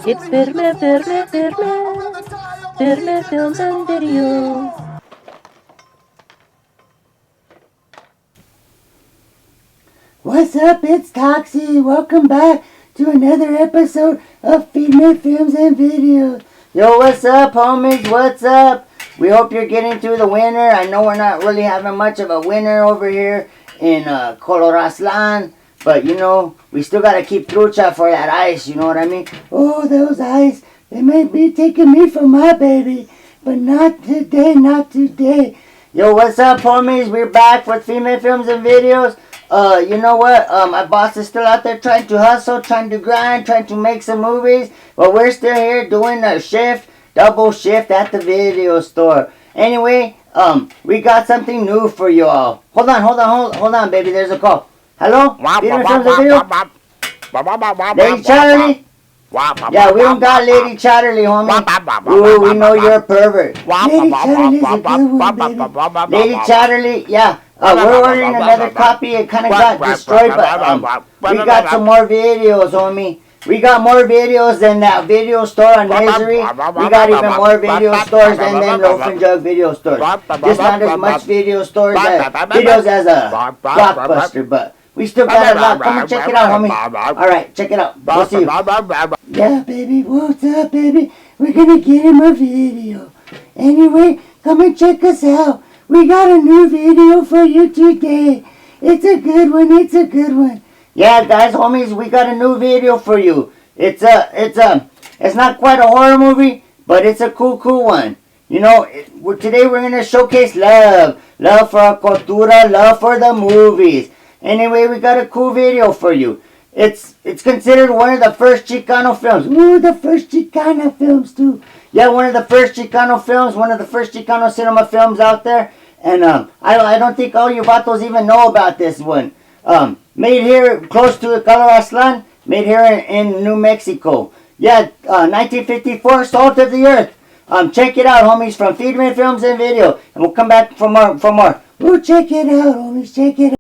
It's Firme Films and Video. What's up? It's Toxy. Welcome back to another episode of Firme Films and Videos. Yo, what's up, homies? What's up? We hope you're getting through the winter. I know we're not really having much of a winter over here in Colorazlan, but you know, we still gotta keep trucha for that ice, you know what I mean? Oh, those ice, they might be taking me for my baby, but not today, not today. Yo, what's up, homies? We're back with Firme Films and Videos. You know what? My boss is still out there trying to hustle, trying to grind, trying to make some movies. But we're still here doing a shift, double shift at the video store. Anyway, we got something new for you all. Hold on, baby. There's a call. Hello? Firme Films and Video? Lady Chatterley? Yeah, we don't got Lady Chatterley, homie. Ooh, we know you're a pervert. Lady Chatterley's a good one, baby. Lady Chatterley, yeah. We're ordering another copy. It kind of got destroyed, but we got some more videos, homie. We got more videos than that video store on Misery. We got even more video stores than them Loaf and Jug video stores. Just not as much video stores videos as a Blockbuster, but we still got a lot. Come and check it out, homie. Alright, check it out. We'll see you. Yeah, baby. What's up, baby? We're gonna get him a video. Anyway, come and check us out. We got a new video for you today. It's a good one. Yeah, guys, homies, we got a new video for you. It's not quite a horror movie, but it's a cool one. You know, today we're gonna showcase love for our cultura, love for the movies. Anyway, we got a cool video for you. It's considered one of the first Chicano films. Ooh, the first Chicano films too. Yeah, one of the first Chicano films, one of the first Chicano cinema films out there. And I don't think all you vatos even know about this one. Made here close to Colorazlan, made here in New Mexico. Yeah, 1954, Salt of the Earth. Check it out, homies, from Firme Films and Video. And we'll come back for more. Ooh, check it out, homies, check it out.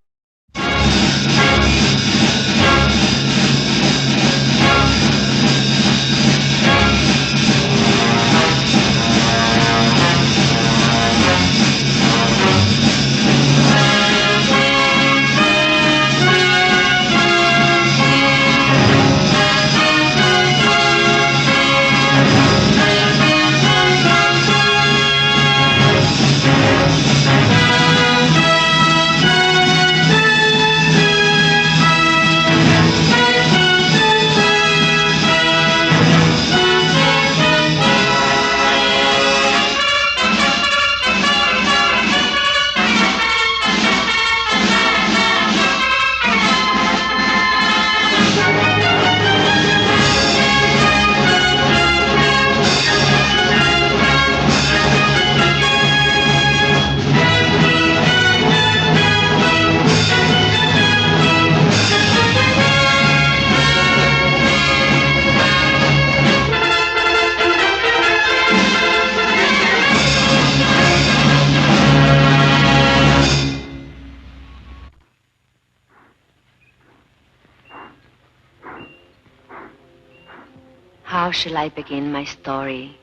How shall I begin my story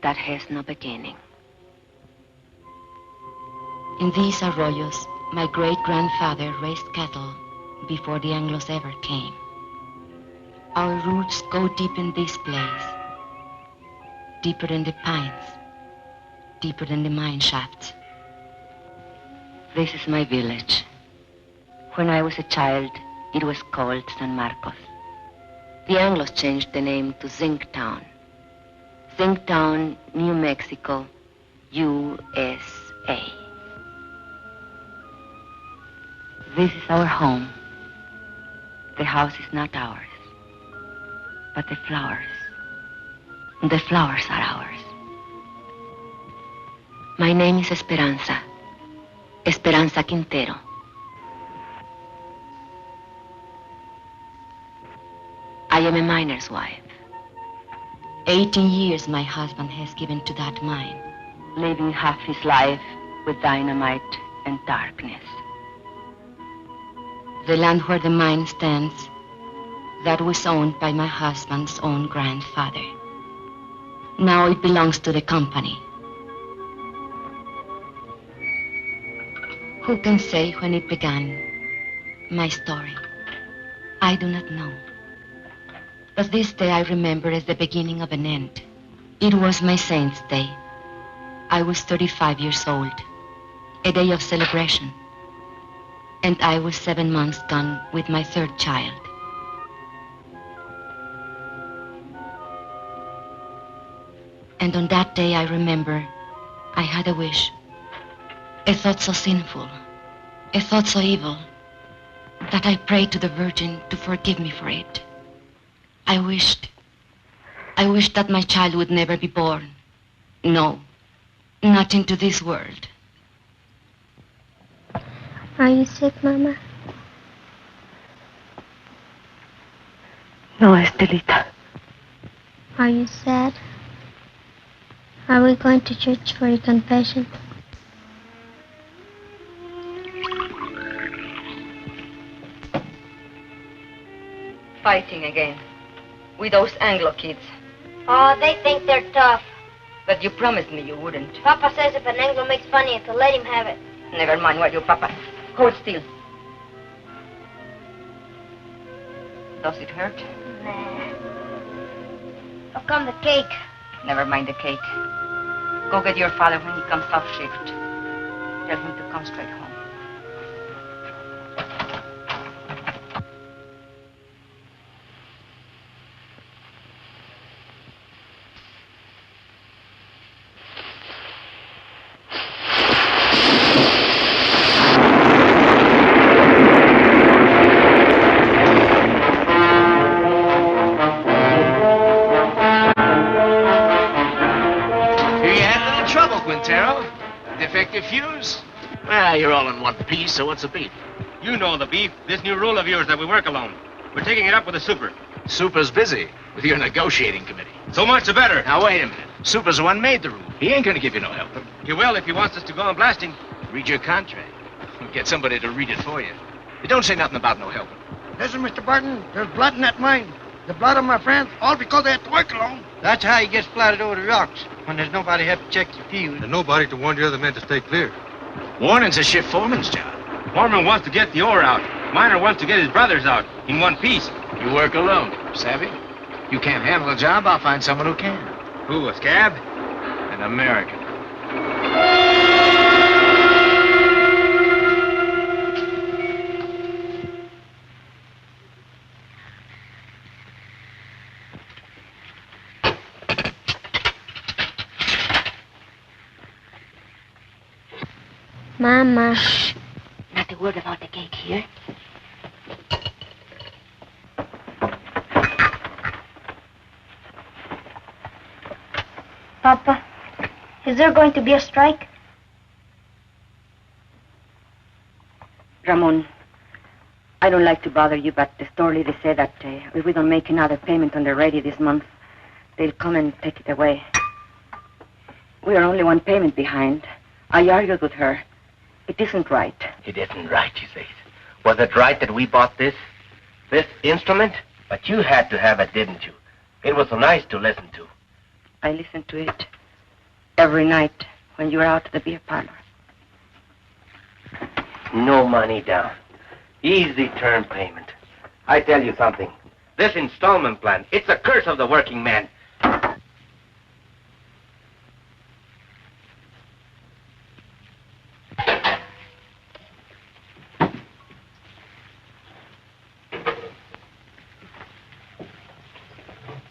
that has no beginning? In these arroyos, my great-grandfather raised cattle before the Anglos ever came. Our roots go deep in this place, deeper than the pines, deeper than the mine shafts. This is my village. When I was a child, it was called San Marcos. The Anglos changed the name to Zinc Town. Zinc Town, New Mexico, USA. This is our home. The house is not ours, but the flowers. The flowers are ours. My name is Esperanza. Esperanza Quintero. I am a miner's wife. 18 years my husband has given to that mine, living half his life with dynamite and darkness. The land where the mine stands that was owned by my husband's own grandfather. Now it belongs to the company. Who can say when it began? My story. I do not know. But this day I remember as the beginning of an end. It was my saint's day. I was 35 years old, a day of celebration. And I was 7 months gone with my third child. And on that day I remember I had a wish, a thought so sinful, a thought so evil, that I prayed to the Virgin to forgive me for it. I wished that my child would never be born. No, not into this world. Are you sick, Mama? No, Estelita. Are you sad? Are we going to church for your confession? Fighting again. With those Anglo kids. Oh, they think they're tough. But you promised me you wouldn't. Papa says if an Anglo makes fun of you, to let him have it. Never mind what your Papa. Hold still. Does it hurt? Nah. How come the cake? Never mind the cake. Go get your father when he comes off shift. Tell him to come straight home. Defective fuse? Well, you're all in one piece, so what's the beef? You know the beef. This new rule of yours that we work alone. We're taking it up with the super. Super's busy with your negotiating committee. So much the better. Now, wait a minute. Super's the one made the rule. He ain't gonna give you no help. He will if he wants us to go on blasting. Read your contract. Get somebody to read it for you. It don't say nothing about no help. Listen, Mr. Barton, there's blood in that mine. The blood of my friends, all because they have to work alone. That's how he gets splattered over the rocks, when there's nobody have to check the fuse. And nobody to warn the other men to stay clear. Warning's a shift foreman's job. Foreman wants to get the ore out. Miner wants to get his brothers out in one piece. You work alone, savvy? You can't handle a job, I'll find someone who can. Who, a scab? An American. Mama. Shh. Not a word about the cake here. Papa, is there going to be a strike? Ramon, I don't like to bother you, but the store lady said that if we don't make another payment on the radio this month, they'll come and take it away. We are only one payment behind. I argued with her. It isn't right. It isn't right, you say. Was it right that we bought this instrument? But you had to have it, didn't you? It was so nice to listen to. I listened to it every night when you were out at the beer parlor. No money down. Easy term payment. I tell you something. This installment plan, it's a curse of the working man.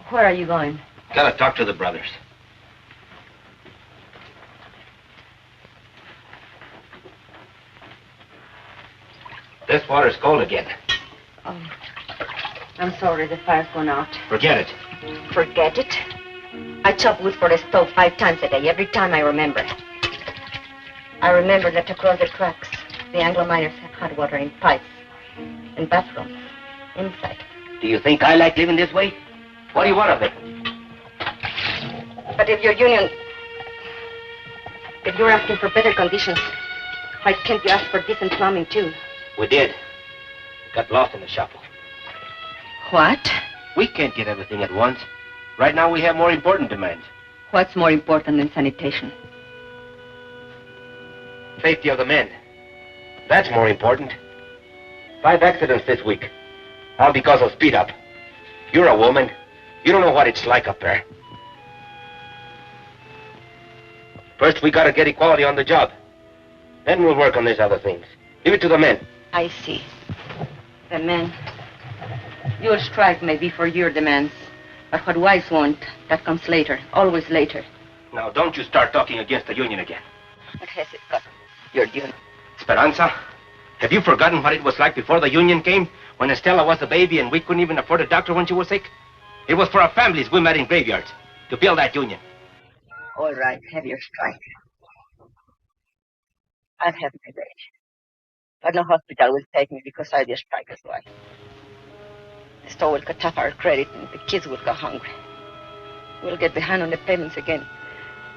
Where are you going? Gotta talk to the brothers. This water's cold again. Oh, I'm sorry, the fire's gone out. Forget it. Forget it? I chop wood for the stove 5 times a day, every time I remember. I remember that across the tracks, the Anglo miners have hot water in pipes, in bathrooms, inside. Do you think I like living this way? What do you want of it? But if your union... If you're asking for better conditions, why can't you ask for decent plumbing, too? We did. Got lost in the shuffle. What? We can't get everything at once. Right now we have more important demands. What's more important than sanitation? Safety of the men. That's more important. 5 accidents this week. All because of speed up. You're a woman. You don't know what it's like up there. First, we gotta get equality on the job. Then we'll work on these other things. Leave it to the men. I see. The men. Your strike may be for your demands, but what wives want, that comes later, always later. Now, don't you start talking against the union again. What has it got? Your union. Esperanza, have you forgotten what it was like before the union came? When Estella was a baby and we couldn't even afford a doctor when she was sick? It was for our families we met in graveyards to build that union. All right, have your strike. I'll have my wage. But no hospital will take me because I'll be a striker's wife. The store will cut off our credit and the kids will go hungry. We'll get behind on the payments again.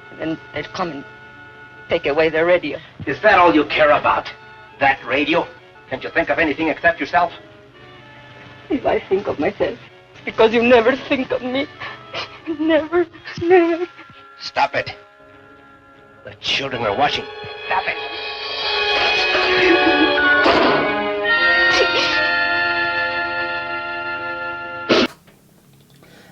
And then they'll come and take away the radio. Is that all you care about? That radio? Can't you think of anything except yourself? If I think of myself, it's because you never think of me. Never, never. Stop it. The children are watching. Stop it.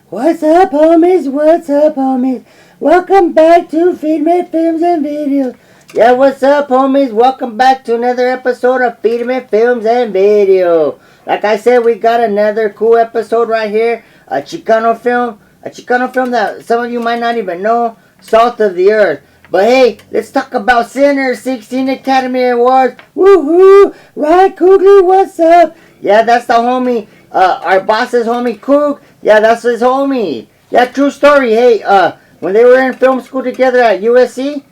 What's up, homies? What's up, homies? Welcome back to Firme Films and Videos. Yeah, what's up, homies? Welcome back to another episode of Firme Films and Video. Like I said, we got another cool episode right here. A Chicano film. A Chicano film that some of you might not even know. Salt of the Earth. But hey, let's talk about Sinners. 16 Academy Awards. Woohoo! Ryan Coogler, what's up? Yeah, that's the homie. Our boss's homie, Coog. Yeah, that's his homie. Yeah, true story. Hey, when they were in film school together at USC,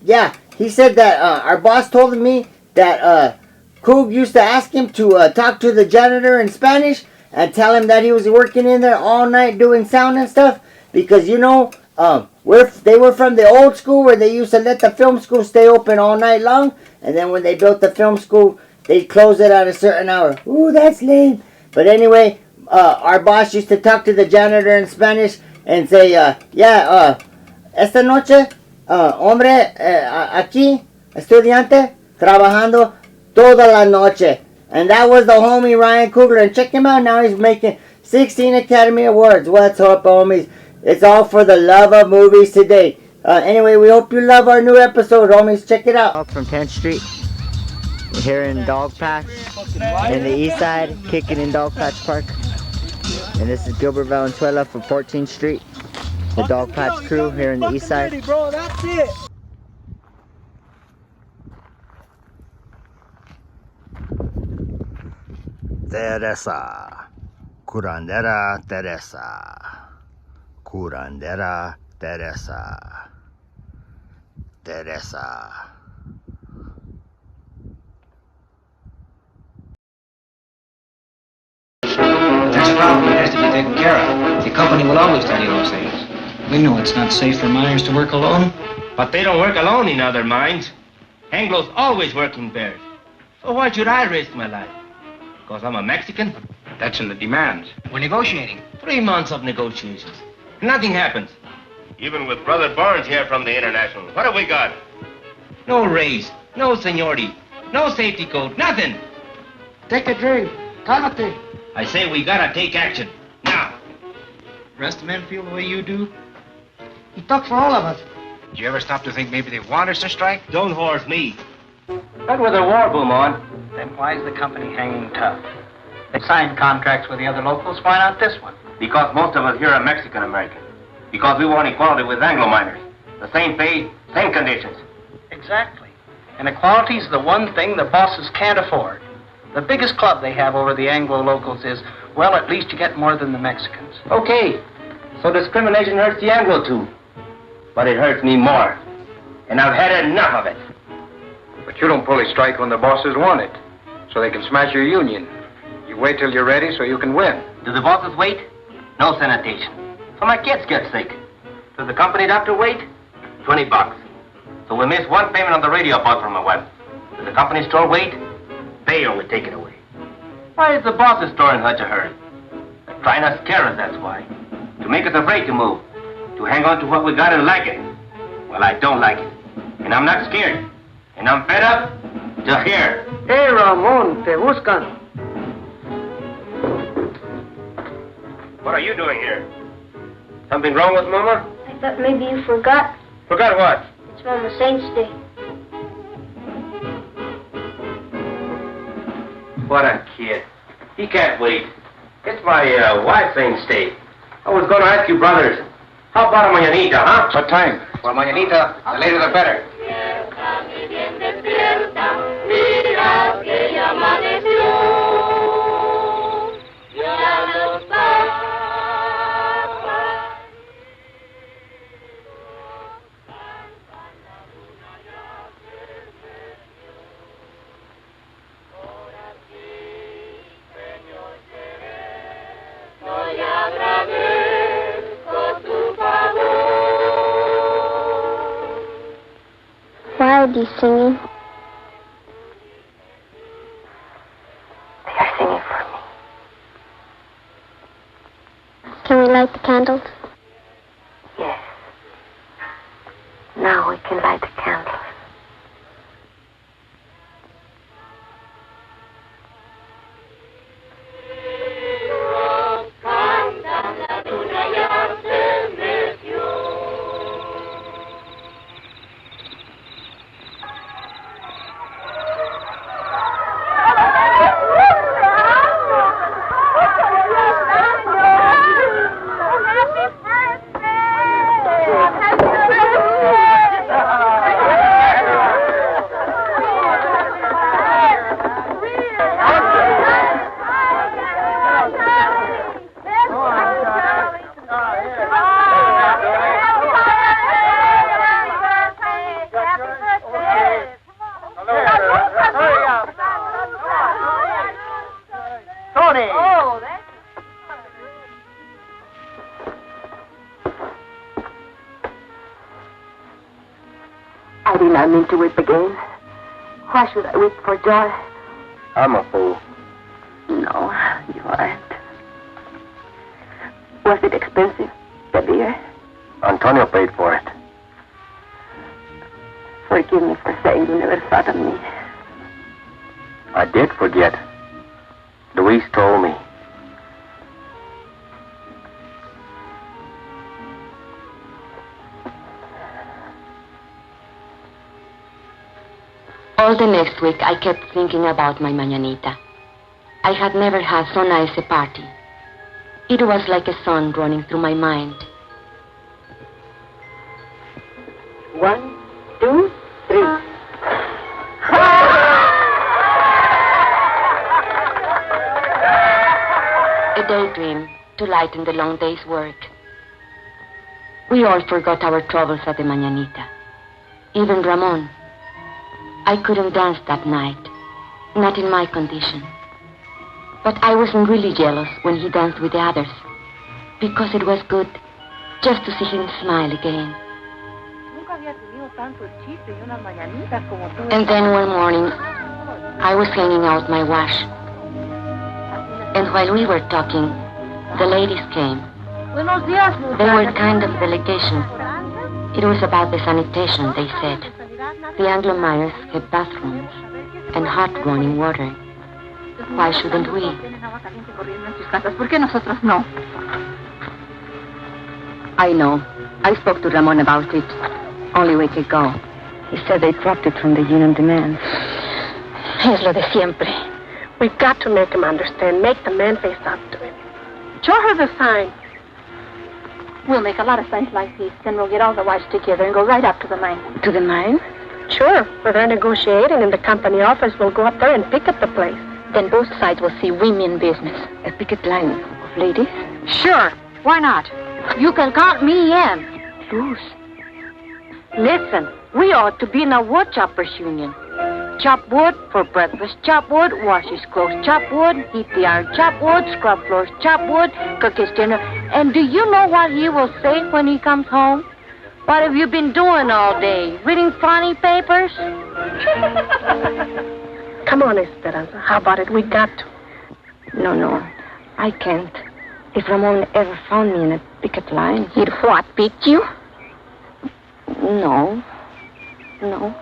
yeah, he said that our boss told me that Coog used to ask him to talk to the janitor in Spanish and tell him that he was working in there all night doing sound and stuff because, you know, they were from the old school where they used to let the film school stay open all night long, and then when they built the film school, they'd close it at a certain hour. Ooh, that's lame. But anyway, our boss used to talk to the janitor in Spanish and say, esta noche, hombre, aquí, estudiante, trabajando toda la noche. And that was the homie Ryan Coogler. And check him out now, he's making 16 Academy Awards. What's up, homies? It's all for the love of movies today. Anyway, we hope you love our new episode, homies. Check it out. From 10th Street. We're here in Dog Patch, in the east side, kicking in Dog Patch Park. And this is Gilbert Valenzuela from 14th Street. The Dog Patch crew here in the east side. Bro, that's it. Teresa. Curandera Teresa. Curandera Teresa. Teresa. There's a problem that has to be taken care of. The company will always tell you those things. We know it's not safe for miners to work alone. But they don't work alone in other mines. Anglo's always work in pairs. So why should I risk my life? Because I'm a Mexican? That's in the demands. We're negotiating. 3 months of negotiations. Nothing happens. Even with Brother Barnes here from the International, what have we got? No raise, no seniority, no safety code, nothing. Take a drink. Cálmate. I say we gotta take action. Now. The rest of the men feel the way you do? He talks for all of us. Did you ever stop to think maybe they want us to strike? Don't horse me. But with a war boom on, Then why's the company hanging tough? They signed contracts with the other locals. Why not this one? Because most of us here are Mexican-American. Because we want equality with Anglo miners. The same pay, same conditions. Exactly. And equality's the one thing the bosses can't afford. The biggest club they have over the Anglo locals is, well, at least you get more than the Mexicans. Okay, so discrimination hurts the Anglo too. But it hurts me more. And I've had enough of it. but you don't pull a strike when the bosses want it, so they can smash your union. You wait till you're ready so you can win. Do the bosses wait? No sanitation. So my kids get sick. Does the company doctor wait? $20. So we miss one payment on the radio apart from my wife. Does the company store wait? They only take it away. Why is the boss's store in such a hurry? trying to scare us, that's why. To make us afraid to move. To hang on to what we got and like it. Well, I don't like it. And I'm not scared. And I'm fed up to here. Hey, Ramon, te buscan. What are you doing here? Something wrong with Mama? I thought maybe you forgot. Forgot what? It's Mama Saint's Day. What a kid. He can't wait. It's my wife's Saint's Day. I was going to ask you, brothers, how about a mañanita, huh? What time? Well, mañanita, the later the better. Why are they singing? They are singing for me. Can we light the candles? Yes. Now we can light the candles. I did not mean to weep again. Why should I weep for joy? I'm a fool. No, you aren't. Was it expensive, the beer? Antonio paid for it. Forgive me for saying you never thought of me. I did forget. Luis told me. All the next week, I kept thinking about my mañanita. I had never had so nice a party. It was like a song running through my mind. 1, 2, 3. A daydream to lighten the long day's work. We all forgot our troubles at the mañanita. Even Ramon. I couldn't dance that night, not in my condition. But I wasn't really jealous when he danced with the others, because it was good just to see him smile again. And then one morning, I was hanging out my wash. And while we were talking, the ladies came. They were kind of delegation. It was about the sanitation, they said. The Anglo-Myers had bathrooms and hot running water. Why shouldn't we? I know. I spoke to Ramon about it only a week ago. He said they dropped it from the union demands. Es lo de siempre. We've got to make him understand. Make the man face up to him. Show her the sign. We'll make a lot of signs like these. Then we'll get all the wives together and go right up to the mine. To the mine? Sure. We're there negotiating in the company office. We'll go up there and picket the place. Then both sides will see women business. A picket line of ladies? Sure. Why not? You can count me in. Luz. Listen, we ought to be in a wood choppers union. Chop wood for breakfast, chop wood, wash his clothes, chop wood, heat the iron, chop wood, scrub floors, chop wood, cook his dinner. And do you know what he will say when he comes home? What have you been doing all day? Reading funny papers? Come on, Esperanza. How about it? We got to. No, I can't. if Ramon ever found me in a picket line. He'd what, beat you? No. No.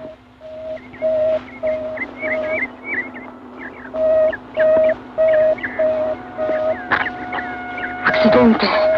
Accidente.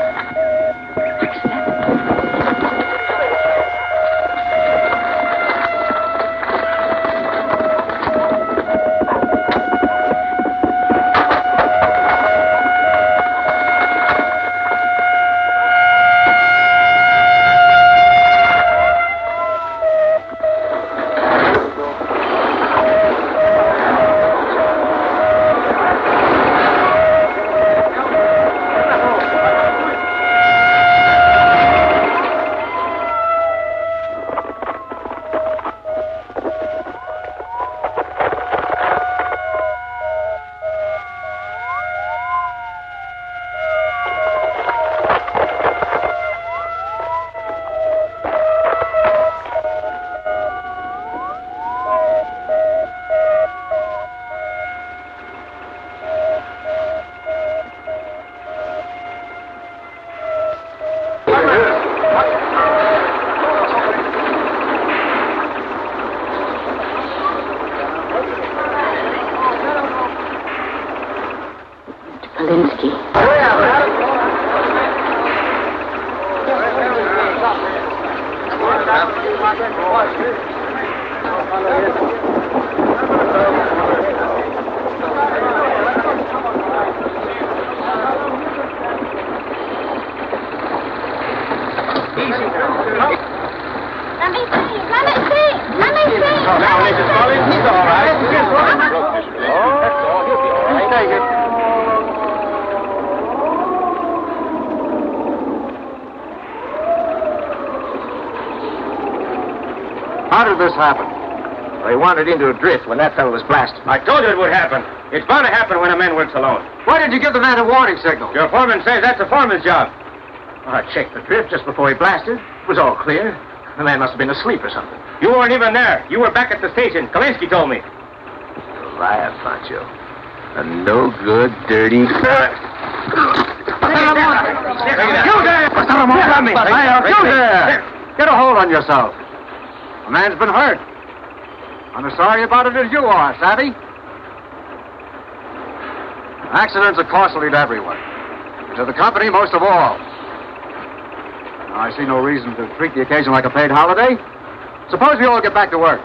How did this happen? They wandered into a drift when that fellow was blasted. I told you it would happen. It's bound to happen when a man works alone. Why did you give the man a warning signal? Your foreman says that's the foreman's job. I checked the drift just before he blasted. It was all clear. The man must have been asleep or something. You weren't even there. You were back at the station. Kalinsky told me. You're a liar, Pancho. A no good, dirty... You there! You there! Get a hold on yourself. A man's been hurt. I'm as sorry about it as you are, savvy? Accidents are costly to everyone. To the company most of all. Now, I see no reason to treat the occasion like a paid holiday. Suppose we all get back to work.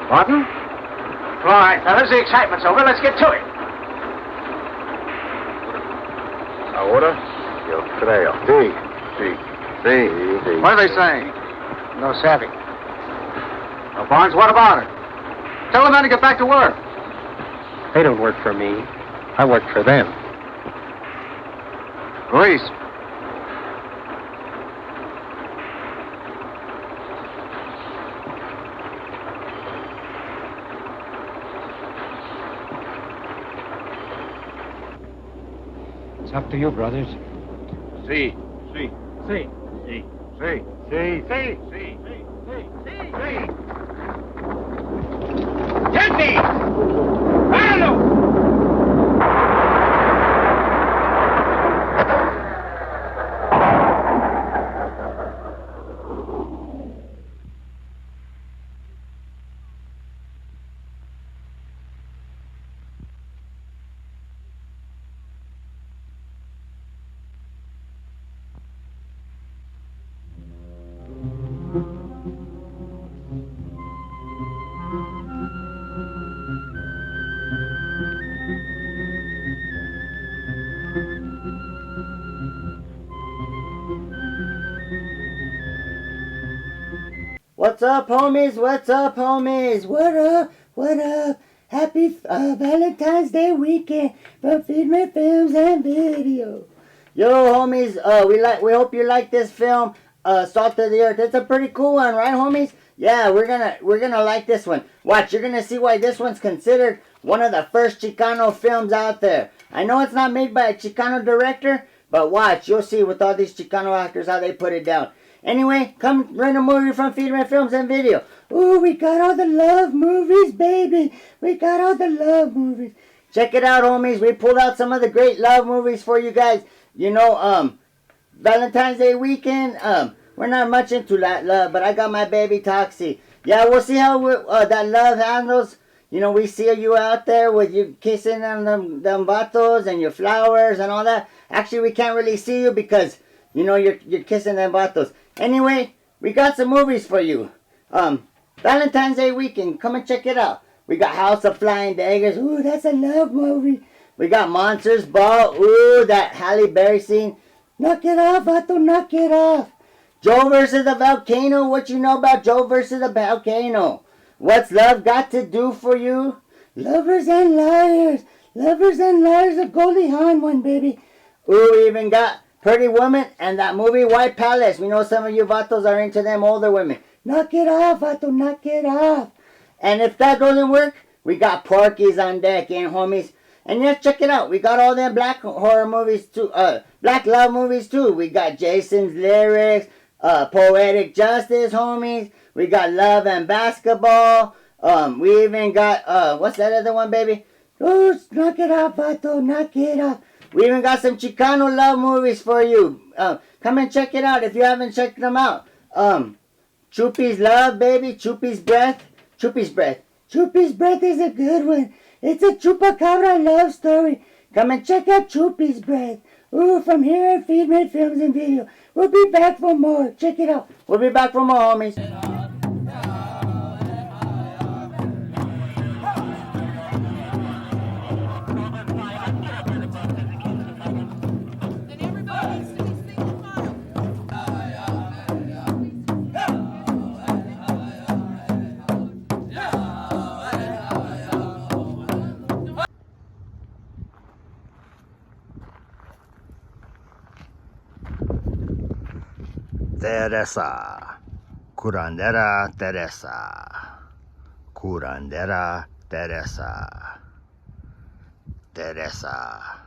Pardon? All right, fellas, the excitement's over. Let's get to it. Ahora, yo creo. Sí, sí, sí, sí. What are they saying? No savvy. Now, Barnes, what about it? Tell the men to get back to work. They don't work for me. I work for them. Luis. It's up to you, brothers. Sí, sí. Sí. Sí. Sí. Sí. Sí, sí. Sí, sí. ¡Gente! ¡Páralo! What's up, homies? What's up, homies? What up? What up? Happy Valentine's Day weekend from Firme Films and Video. Yo, homies, we hope you like this film, Salt of the Earth. It's a pretty cool one, right, homies? Yeah, we're gonna like this one. Watch, you're gonna see why this one's considered one of the first Chicano films out there. I know it's not made by a Chicano director, but watch, you'll see with all these Chicano actors how they put it down. Anyway, come rent a movie from Firme Films and Video. Ooh, we got all the love movies, baby. We got all the love movies. Check it out, homies. We pulled out some of the great love movies for you guys. You know, Valentine's Day weekend, we're not much into that love, but I got my baby Toxy. Yeah, we'll see how that love handles. You know, we see you out there with you kissing on them vatos and your flowers and all that. Actually, we can't really see you because, you know, you're kissing them vatos. Anyway, we got some movies for you. Valentine's Day weekend, come and check it out. We got House of Flying Daggers. Ooh, that's a love movie. We got Monsters Ball. Ooh, that Halle Berry scene. Knock it off, vato, knock it off. Joe versus the volcano. What you know about Joe versus the volcano? What's love got to do for you? Lovers and liars. Lovers and liars, a Goldie Hawn one, baby. Ooh, we even got Pretty Woman and that movie White Palace. We know some of you vatos are into them older women. Knock it off, vato, knock it off. And if that doesn't work, we got Porky's on deck, homies? And yeah, check it out. We got all them black horror movies too. Black love movies too. We got Jason's Lyrics, Poetic Justice, homies. We got Love and Basketball. We even got, what's that other one, baby? Oh, knock it off, vato, knock it off. We even got some Chicano love movies for you. Come and check it out if you haven't checked them out. Chupi's Love, baby. Chupi's Breath. Chupi's Breath. Chupi's Breath is a good one. It's a chupacabra love story. Come and check out Chupi's Breath. Ooh, from here at Firme Films and Video. We'll be back for more. Check it out. We'll be back for more, homies. Teresa, curandera Teresa, curandera Teresa, Teresa.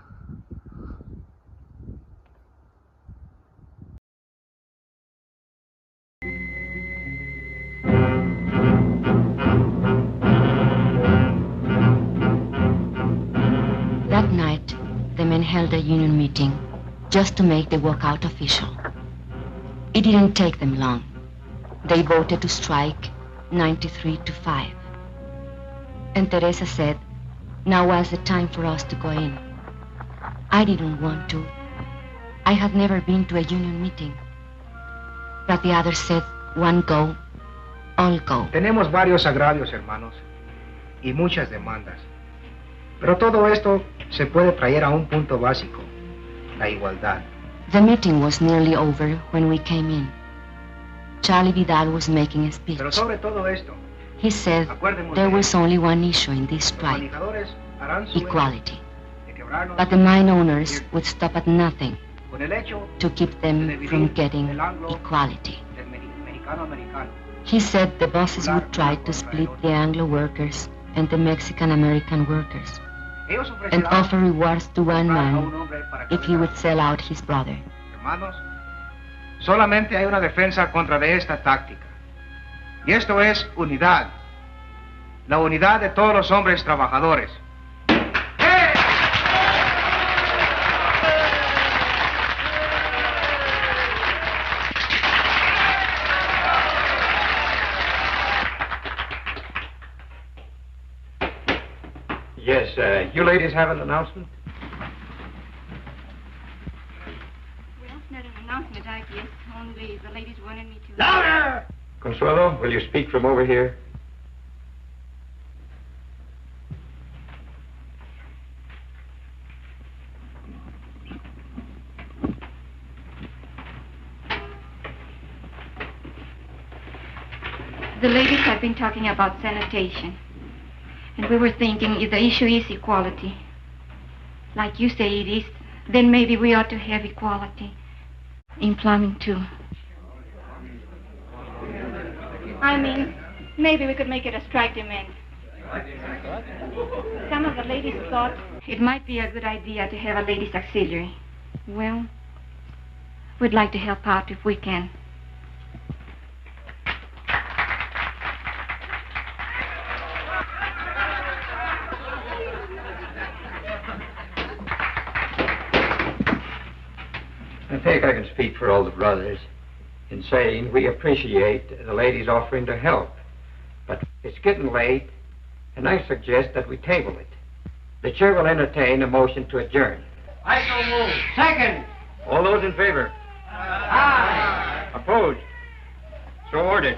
That night, the men held a union meeting just to make the walkout official. It didn't take them long. They voted to strike 93-5. And Teresa said, now was the time for us to go in. I didn't want to. I had never been to a union meeting. But the others said, one go, all go. Tenemos varios agravios, hermanos, y muchas demandas. Pero todo esto se puede traer a un punto básico, la igualdad. The meeting was nearly over when we came in. Charlie Vidal was making a speech. Pero sobre todo esto, he said there was only one issue in this strike, equality. But the mine owners would stop at nothing to keep them from getting equality. He said the bosses would try to split the Anglo workers and the Mexican-American workers and offer rewards to one man if he would sell out his brother. Hermanos, solamente hay una defensa contra de esta táctica. Y esto es unidad. La unidad de todos los hombres trabajadores. Yes, you ladies have an announcement? Well, not an announcement, I guess. Only the ladies wanted me to... Louder! Consuelo, will you speak from over here? The ladies have been talking about sanitation. And we were thinking if the issue is equality, like you say it is, then maybe we ought to have equality in plumbing too. I mean, maybe we could make it a strike demand. Some of the ladies thought it might be a good idea to have a ladies' auxiliary. Well, we'd like to help out if we can. think I can speak for all the brothers in saying we appreciate the ladies offering to help. But it's getting late, and I suggest that we table it. The chair will entertain a motion to adjourn. I so move. Second. All those in favor? Aye. Opposed? So ordered.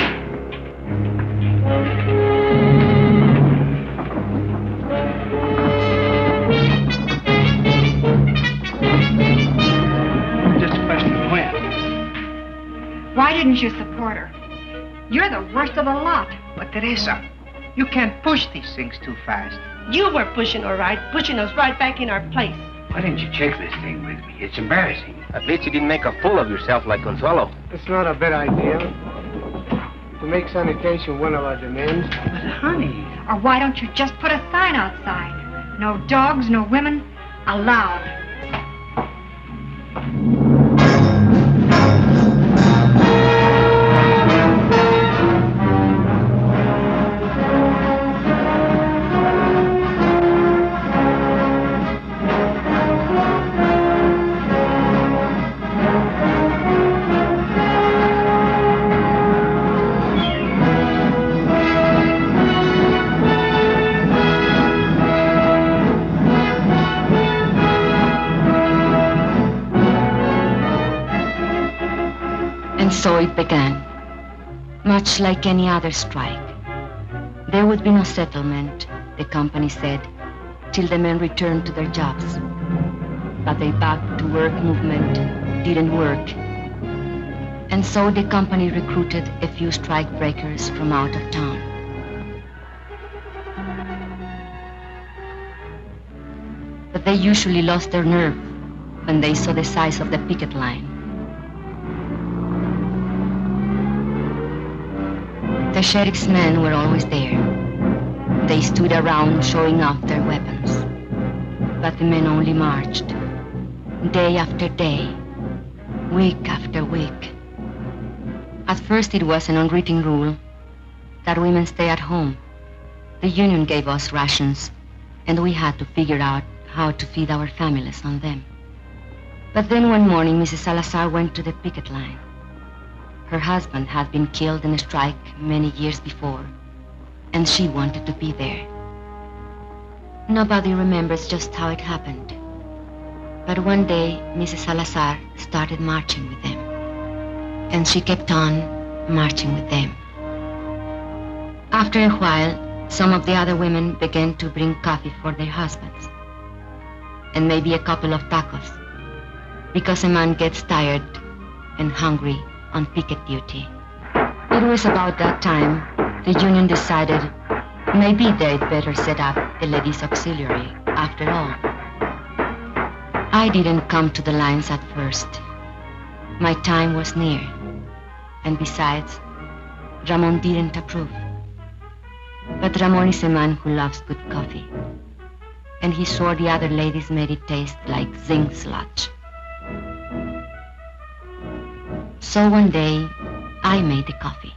Just a question of when. Why didn't you support her? You're the worst of the lot. But Teresa, you can't push these things too fast. You were pushing, all right, pushing us right back in our place. Why didn't you check this thing with me? It's embarrassing. At least you didn't make a fool of yourself like Consuelo. It's not a bad idea to make sanitation one of our demands. But honey. Or why don't you just put a sign outside? No dogs, no women, allowed. So it began, much like any other strike. There would be no settlement, the company said, till the men returned to their jobs. But the back-to-work movement didn't work. And so the company recruited a few strike breakers from out of town. But they usually lost their nerve when they saw the size of the picket line. The sheriff's men were always there. They stood around showing off their weapons. But the men only marched, day after day, week after week. At first it was an unwritten rule that women stay at home. The union gave us rations, and we had to figure out how to feed our families on them. But then one morning, Mrs. Salazar went to the picket line. Her husband had been killed in a strike many years before, and she wanted to be there. Nobody remembers just how it happened. But one day, Mrs. Salazar started marching with them, and she kept on marching with them. After a while, some of the other women began to bring coffee for their husbands, and maybe a couple of tacos, because a man gets tired and hungry on picket duty. It was about that time the union decided maybe they'd better set up a ladies' auxiliary after all. I didn't come to the lines at first. My time was near. And besides, Ramon didn't approve. But Ramon is a man who loves good coffee. And he swore the other ladies made it taste like zinc sludge. So one day, I made the coffee.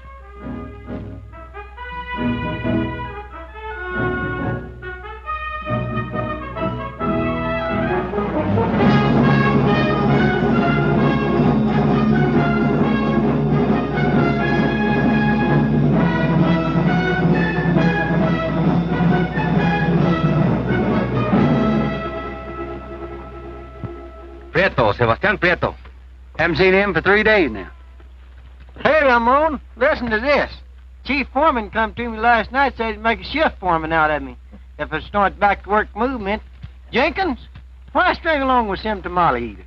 Prieto, Sebastián Prieto. Haven't seen him for 3 days now. Hey, Ramon, listen to this. Chief Foreman come to me last night, said he'd make a shift foreman out of me if I start back to work movement. Jenkins, why string along with them tamale eaters?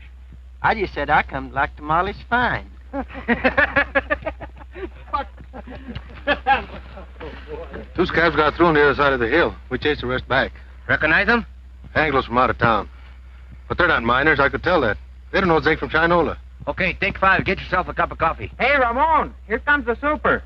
I just said I come to like tamales fine. Two scabs got through on the other side of the hill. We chased the rest back. Recognize them? Anglos from out of town. But they're not miners, I could tell that. They don't know zinc from Chinola. Okay, take 5. Get yourself a cup of coffee. Hey, Ramon, here comes the super.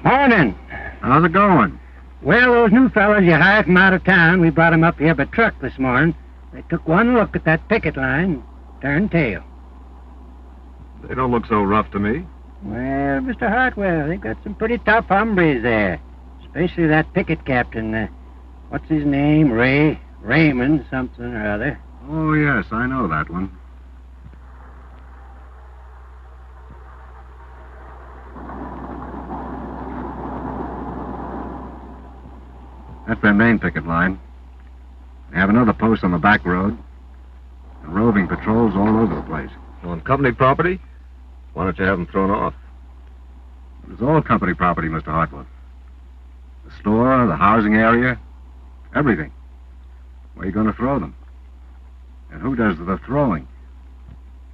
Morning. How's it going? Well, those new fellas you hired from out of town, we brought them up here by truck this morning. They took one look at that picket line. turn tail. They don't look so rough to me. Well, Mr. Hartwell, they've got some pretty tough hombres there. Especially that picket captain. What's his name? Raymond something or other. Oh, yes, I know that one. That's their main picket line. They have another post on the back road. And roving patrols all over the place. On company property? Why don't you have them thrown off? It's all company property, Mr. Hartwell. The store, the housing area, everything. Where are you going to throw them? And who does the throwing?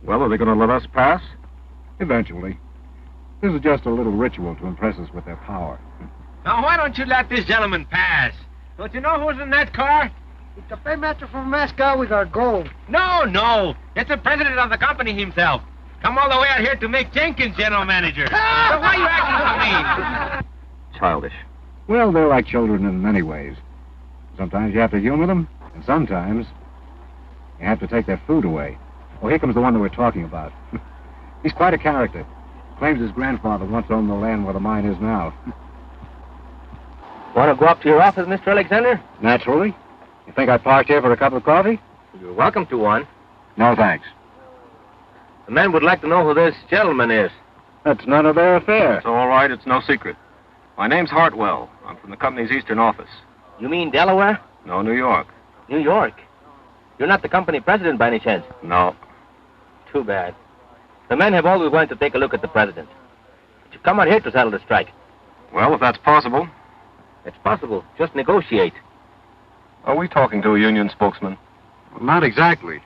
Well, are they going to let us pass? Eventually. This is just a little ritual to impress us with their power. Now, why don't you let this gentleman pass? Don't you know who's in that car? It's the paymaster from Moscow with our gold. No. It's the president of the company himself. Come all the way out here to make Jenkins general manager. So why are you acting so mean? Childish. Well, they're like children in many ways. Sometimes you have to humor them, and sometimes you have to take their food away. Oh, here comes the one that we're talking about. He's quite a character. Claims his grandfather once owned the land where the mine is now. Want to go up to your office, Mr. Alexander? Naturally. You think I parked here for a cup of coffee? You're welcome to one. No, thanks. The men would like to know who this gentleman is. That's none of their affair. It's all right. It's no secret. My name's Hartwell. I'm from the company's eastern office. You mean Delaware? No, New York. New York? You're not the company president by any chance? No. Too bad. The men have always wanted to take a look at the president. But you come out here to settle the strike. Well, if that's possible. It's possible. Just negotiate. Are we talking to a union spokesman? Well, not exactly.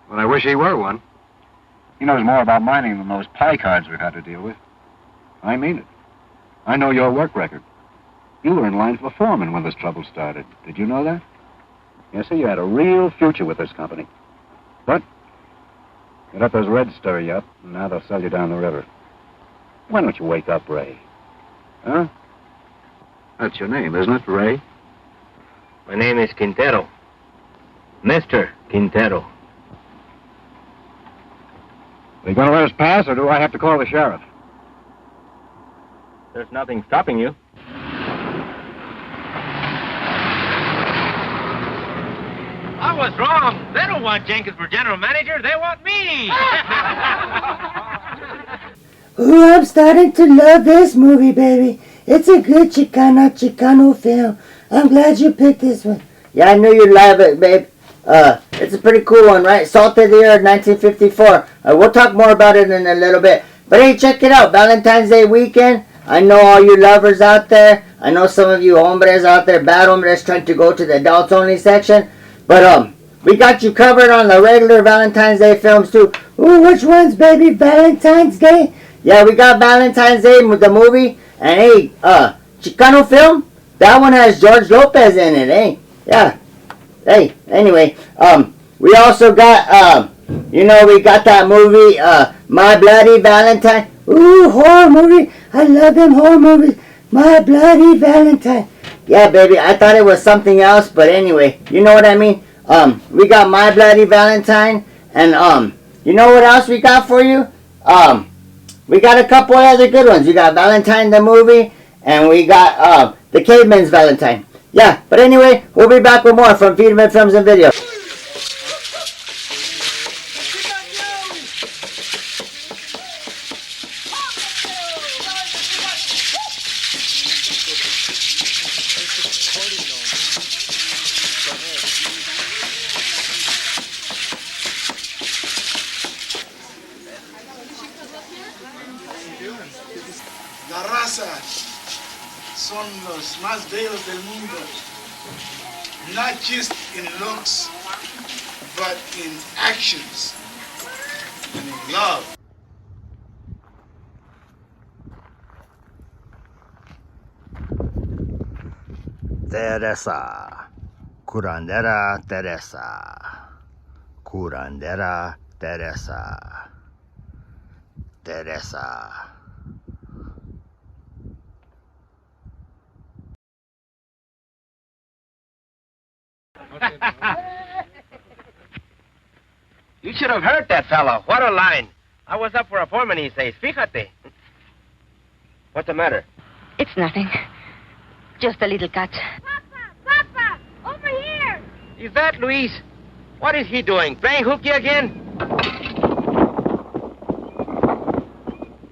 But I wish he were one. He knows more about mining than those pie cards we've had to deal with. I mean it. I know your work record. You were in line for foreman when this trouble started. Did you know that? Yes, sir, you had a real future with this company. But you let those Reds stir you up, and now they'll sell you down the river. Why don't you wake up, Ray? Huh? That's your name, isn't it, Ray? My name is Quintero. Mr. Quintero. Are you going to let us pass, or do I have to call the sheriff? There's nothing stopping you. I was wrong. They don't want Jenkins for general manager. They want me. Ooh, I'm starting to love this movie, baby. It's a good Chicano film. I'm glad you picked this one. Yeah, I knew you'd love it, babe. It's a pretty cool one, right? Salt of the Earth, 1954. We'll talk more about it in a little bit. But hey, check it out. Valentine's Day weekend. I know all you lovers out there. I know some of you hombres out there, bad hombres, trying to go to the adults only section. But, we got you covered on the regular Valentine's Day films, too. Ooh, which ones, baby? Valentine's Day? Yeah, we got Valentine's Day with the movie. And hey, Chicano film? That one has George Lopez in it, eh? Yeah. Hey, anyway, we also got, we got that movie, My Bloody Valentine. Ooh, horror movie. I love them horror movies. My Bloody Valentine. Yeah, baby, I thought it was something else, but anyway, you know what I mean? We got My Bloody Valentine, and, you know what else we got for you? We got a couple other good ones. We got Valentine the movie, and we got, The Caveman's Valentine. Yeah, but anyway, we'll be back with more from Firme Films and Video. La raza son los más bellos del mundo, not just in looks, but in actions and in love. Teresa, curandera Teresa, curandera Teresa, Teresa. You should have heard that fellow. What a line. I was up for a foreman, he says. Fíjate. What's the matter? It's nothing. Just a little cut. Papa, over here. Is that Luis? What is he doing? Playing hooky again?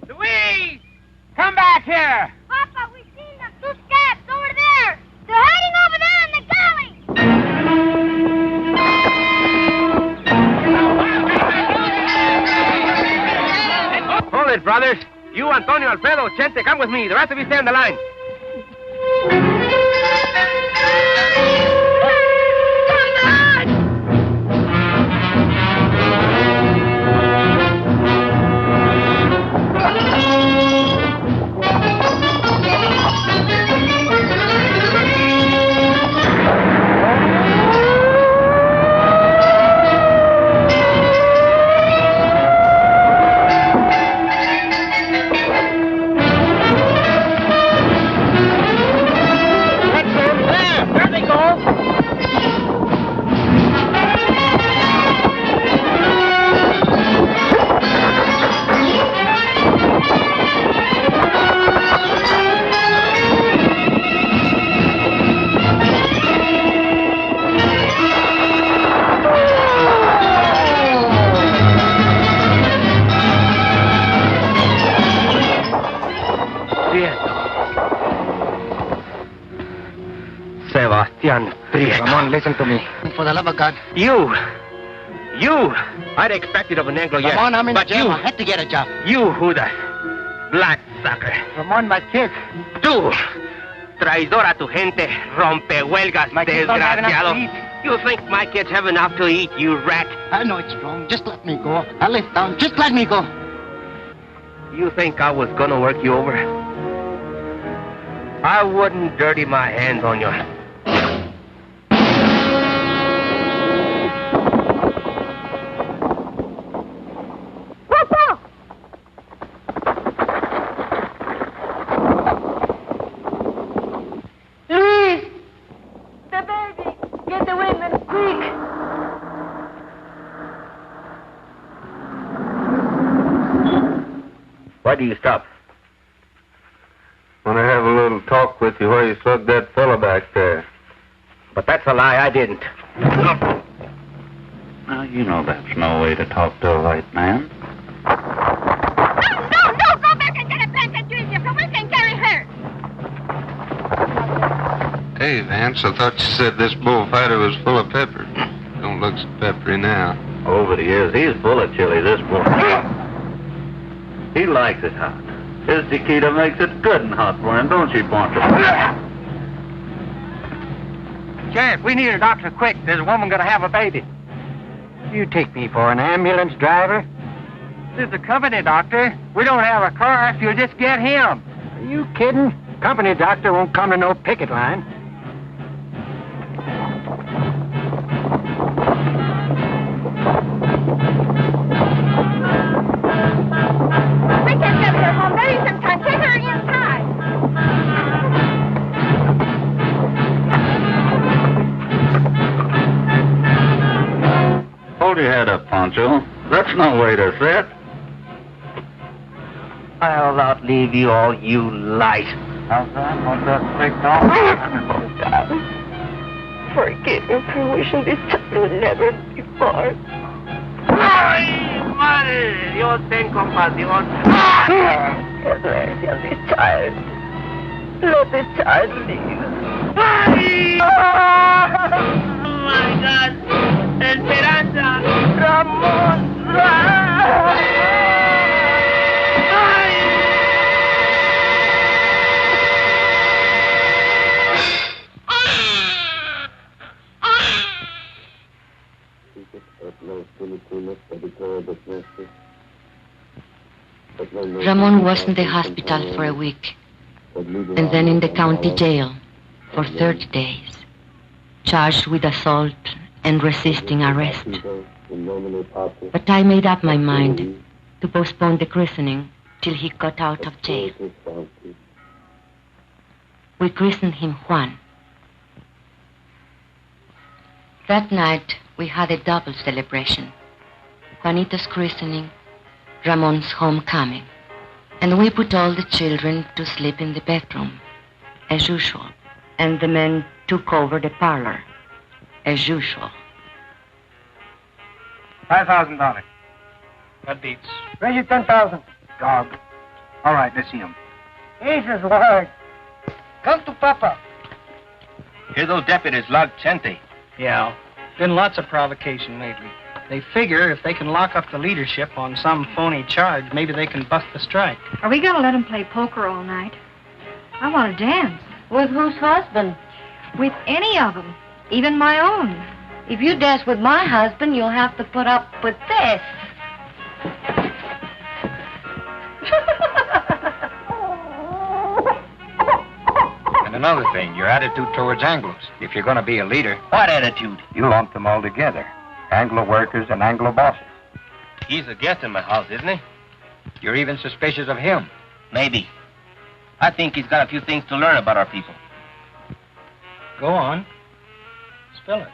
Luis! Come back here! Papa, we've seen them. Two scabs over there. They're hiding over there in the galley. Hold it, brothers. You, Antonio, Alfredo, Chente, come with me. The rest of you stay on the line. Ramon, listen to me. For the love of God. You! I'd expect it of an Anglo, yes. Ramon, I'm in but jail. You, I had to get a job. You, Judas. Black sucker. Ramon, my kids. Tú, traidor a tu gente, rompehuelgas, desgraciado. You think my kids have enough to eat, you rat? I know it's wrong. Just let me go. I live down. Just let me go. You think I was gonna work you over? I wouldn't dirty my hands on you. Why do you stop? Want to have a little talk with you where you slugged that fella back there. But that's a lie, I didn't. Now, you know that's no way to talk to a white man. No, go back and get a blanket, Junior, so we can carry her. Hey, Vance, I thought you said this bullfighter was full of pepper. Don't look so peppery now. Over the years, he's full of chili, this boy. He likes it hot. His Chiquita makes it good and hot for him, don't she, Poncho? Sheriff, we need a doctor quick. There's a woman gonna have a baby. You take me for an ambulance driver? This is a company doctor. We don't have a car if you'll just get him. Are you kidding? Company doctor won't come to no picket line. We can get her home. There is some time. Take her inside. Hold your head up, Poncho. That's no way to sit. I'll outlive you all, you light. How's that? What's that big dog? Forgive me for wishing this child would never be born. ¡Ay, madre! Dios ten compasión. Have mercy on this child. Let the child live. ¡Ay! Oh my God! Esperanza! Ramón! Ramon was in the hospital for a week, and then in the county jail for 30 days, charged with assault and resisting arrest. But I made up my mind to postpone the christening till he got out of jail. We christened him Juan. That night, we had a double celebration. Panito's christening, Ramon's homecoming. And we put all the children to sleep in the bedroom, as usual. And the men took over the parlor, as usual. $5,000. That beats. Raise you 10,000. Dog. All right, let's see him. Jesus, Lord. Come to Papa. Here those deputies logged Chente. Yeah. Been lots of provocation lately. They figure if they can lock up the leadership on some phony charge, maybe they can bust the strike. Are we going to let them play poker all night? I want to dance. With whose husband? With any of them, even my own. If you dance with my husband, you'll have to put up with this. And another thing, your attitude towards Anglos. If you're going to be a leader... What attitude? You lump them all together. Anglo workers and Anglo bosses. He's a guest in my house, isn't he? You're even suspicious of him. Maybe. I think he's got a few things to learn about our people. Go on. Spill it.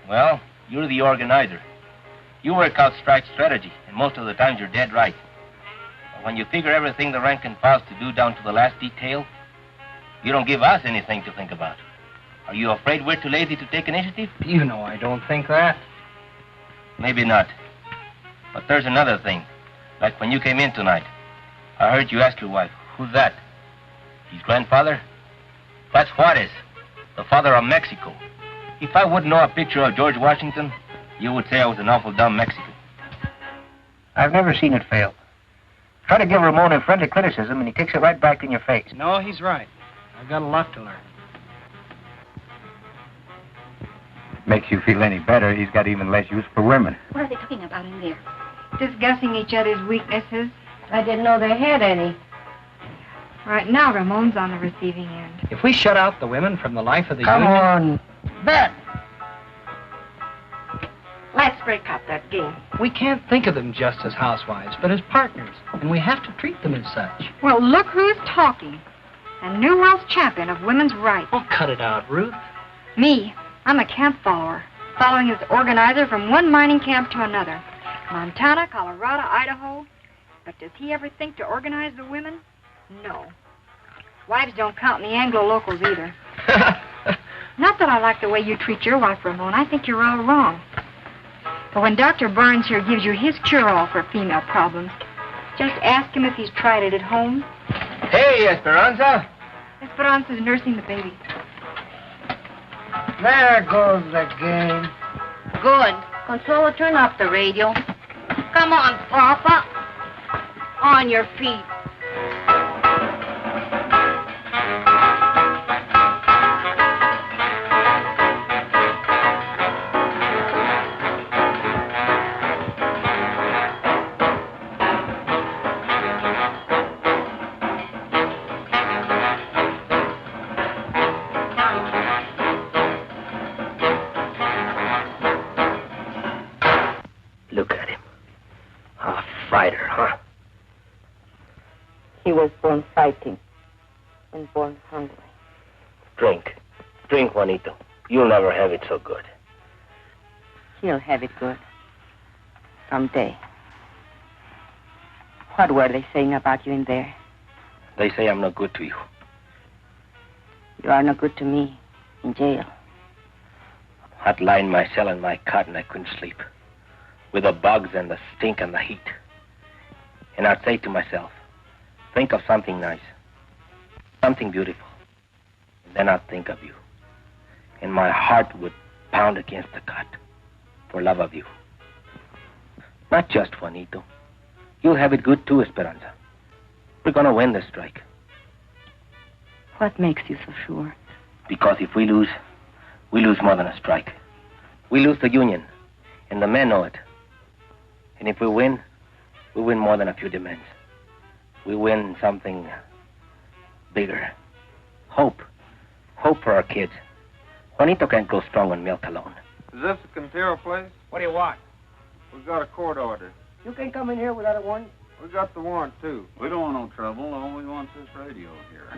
Well, you're the organizer. You work out strike strategy, and most of the times you're dead right. But when you figure everything the rank and file's to do down to the last detail, you don't give us anything to think about. Are you afraid we're too lazy to take initiative? You know I don't think that. Maybe not. But there's another thing. Like when you came in tonight, I heard you ask your wife, who's that? His grandfather? That's Juarez, the father of Mexico. If I wouldn't know a picture of George Washington, you would say I was an awful dumb Mexican. I've never seen it fail. Try to give Ramon a friendly criticism, and he kicks it right back in your face. No, he's right. I've got a lot to learn. Makes you feel any better, he's got even less use for women. What are they talking about in there? Discussing each other's weaknesses. I didn't know they had any. Right now, Ramon's on the receiving end. If we shut out the women from the life of the Come union... on. Bet. Let's break up that game. We can't think of them just as housewives, but as partners. And we have to treat them as such. Well, look who's talking. A new world champion of women's rights. Oh, cut it out, Ruth. Me. I'm a camp follower, following his organizer from one mining camp to another. Montana, Colorado, Idaho. But does he ever think to organize the women? No. Wives don't count in the Anglo-locals either. Not that I like the way you treat your wife, Ramon. I think you're all wrong. But when Dr. Barnes here gives you his cure-all for female problems, just ask him if he's tried it at home. Hey, Esperanza. Esperanza's nursing the baby. There goes the game. Good. Consuelo, turn off the radio. Come on, Papa. On your feet. Look at him. A fighter, huh? He was born fighting and born hungry. Drink. Drink, Juanito. You'll never have it so good. He'll have it good. Someday. What were they saying about you in there? They say I'm not good to you. You are not good to me in jail. I'd lie in my cell in my cot and I couldn't sleep. With the bugs and the stink and the heat. And I'd say to myself, think of something nice. Something beautiful. And then I'd think of you. And my heart would pound against the cot for love of you. Not just Juanito. You'll have it good too, Esperanza. We're gonna win this strike. What makes you so sure? Because if we lose more than a strike. We lose the union, and the men know it. And if we win more than a few demands. We win something bigger. Hope. Hope for our kids. Juanito can't go strong on milk alone. Is this the Quintero place? What do you want? We've got a court order. You can come in here without a warrant. We got the warrant, too. We don't want no trouble. All we want's this radio here.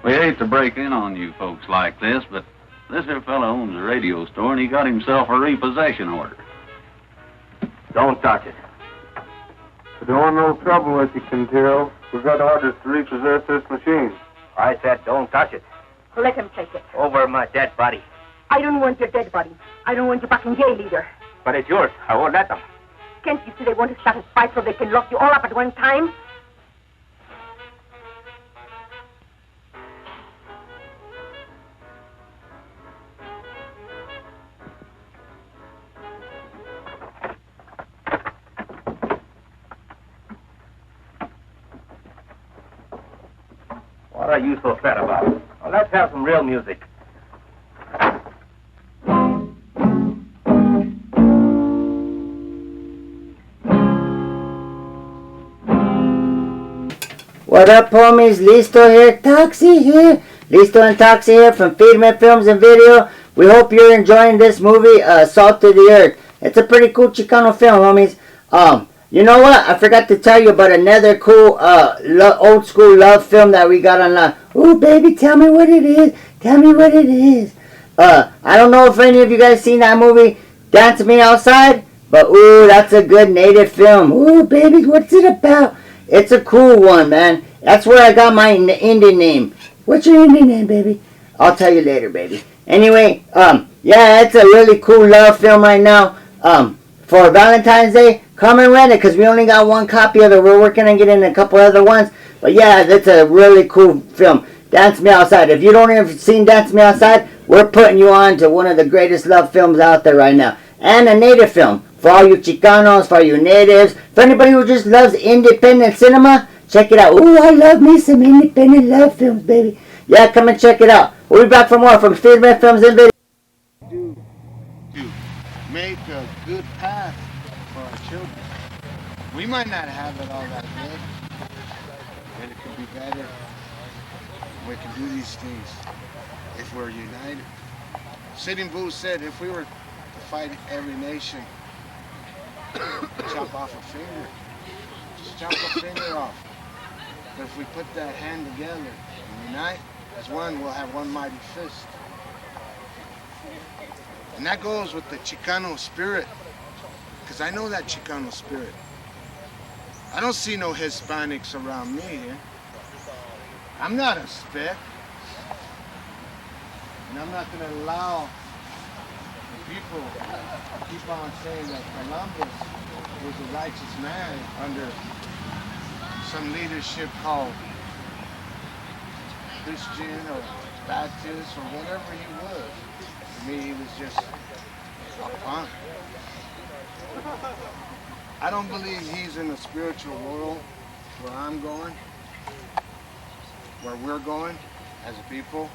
We hate to break in on you folks like this, but this here fella owns a radio store, and he got himself a repossession order. Don't touch it. We don't want no trouble with you, Quintero. We've got orders to repossess this machine. I said don't touch it. Let him take it. Over my dead body. I don't want your dead body. I don't want you back in jail either. But it's yours. I won't let them. Can't you see they want to start a fight so they can lock you all up at one time? What are you so sad about? Well, let's have some real music. What up, homies? Listo here, Toxy here. Listo and Toxy here from Firme Films and Video. We hope you're enjoying this movie, Salt to the Earth. It's a pretty cool Chicano film, homies. You know what? I forgot to tell you about another cool, old school love film that we got online. Ooh, baby, tell me what it is. Tell me what it is. I don't know if any of you guys seen that movie, Dance Me Outside, but ooh, that's a good native film. Ooh, baby, what's it about? It's a cool one, man. That's where I got my Indian name. What's your Indian name, baby? I'll tell you later, baby. Anyway, yeah, it's a really cool love film right now. For Valentine's Day, come and rent it, because we only got one copy of it. We're working on getting a couple other ones. But yeah, that's a really cool film. Dance Me Outside. If you don't have seen Dance Me Outside, we're putting you on to one of the greatest love films out there right now. And a native film. For all you Chicanos, for all you natives, for anybody who just loves independent cinema, check it out. Ooh, I love me some independent love films, baby. Yeah, come and check it out. We'll be back for more from Firme Films and Video. To make a good path for our children. We might not have it all that good, but it could be better. We can do these things if we're united. Sitting Bull said if we were to fight every nation, chop off a finger, just chop a finger off. But if we put that hand together and unite as one, we'll have one mighty fist. And that goes with the Chicano spirit, because I know that Chicano spirit. I don't see no Hispanics around me here. I'm not a speck. And I'm not going to allow the people to keep on saying that Columbus was a righteous man under some leadership called Christian or Baptist or whatever he was. To me, he was just a punk. I don't believe he's in the spiritual world where I'm going, where we're going as a people.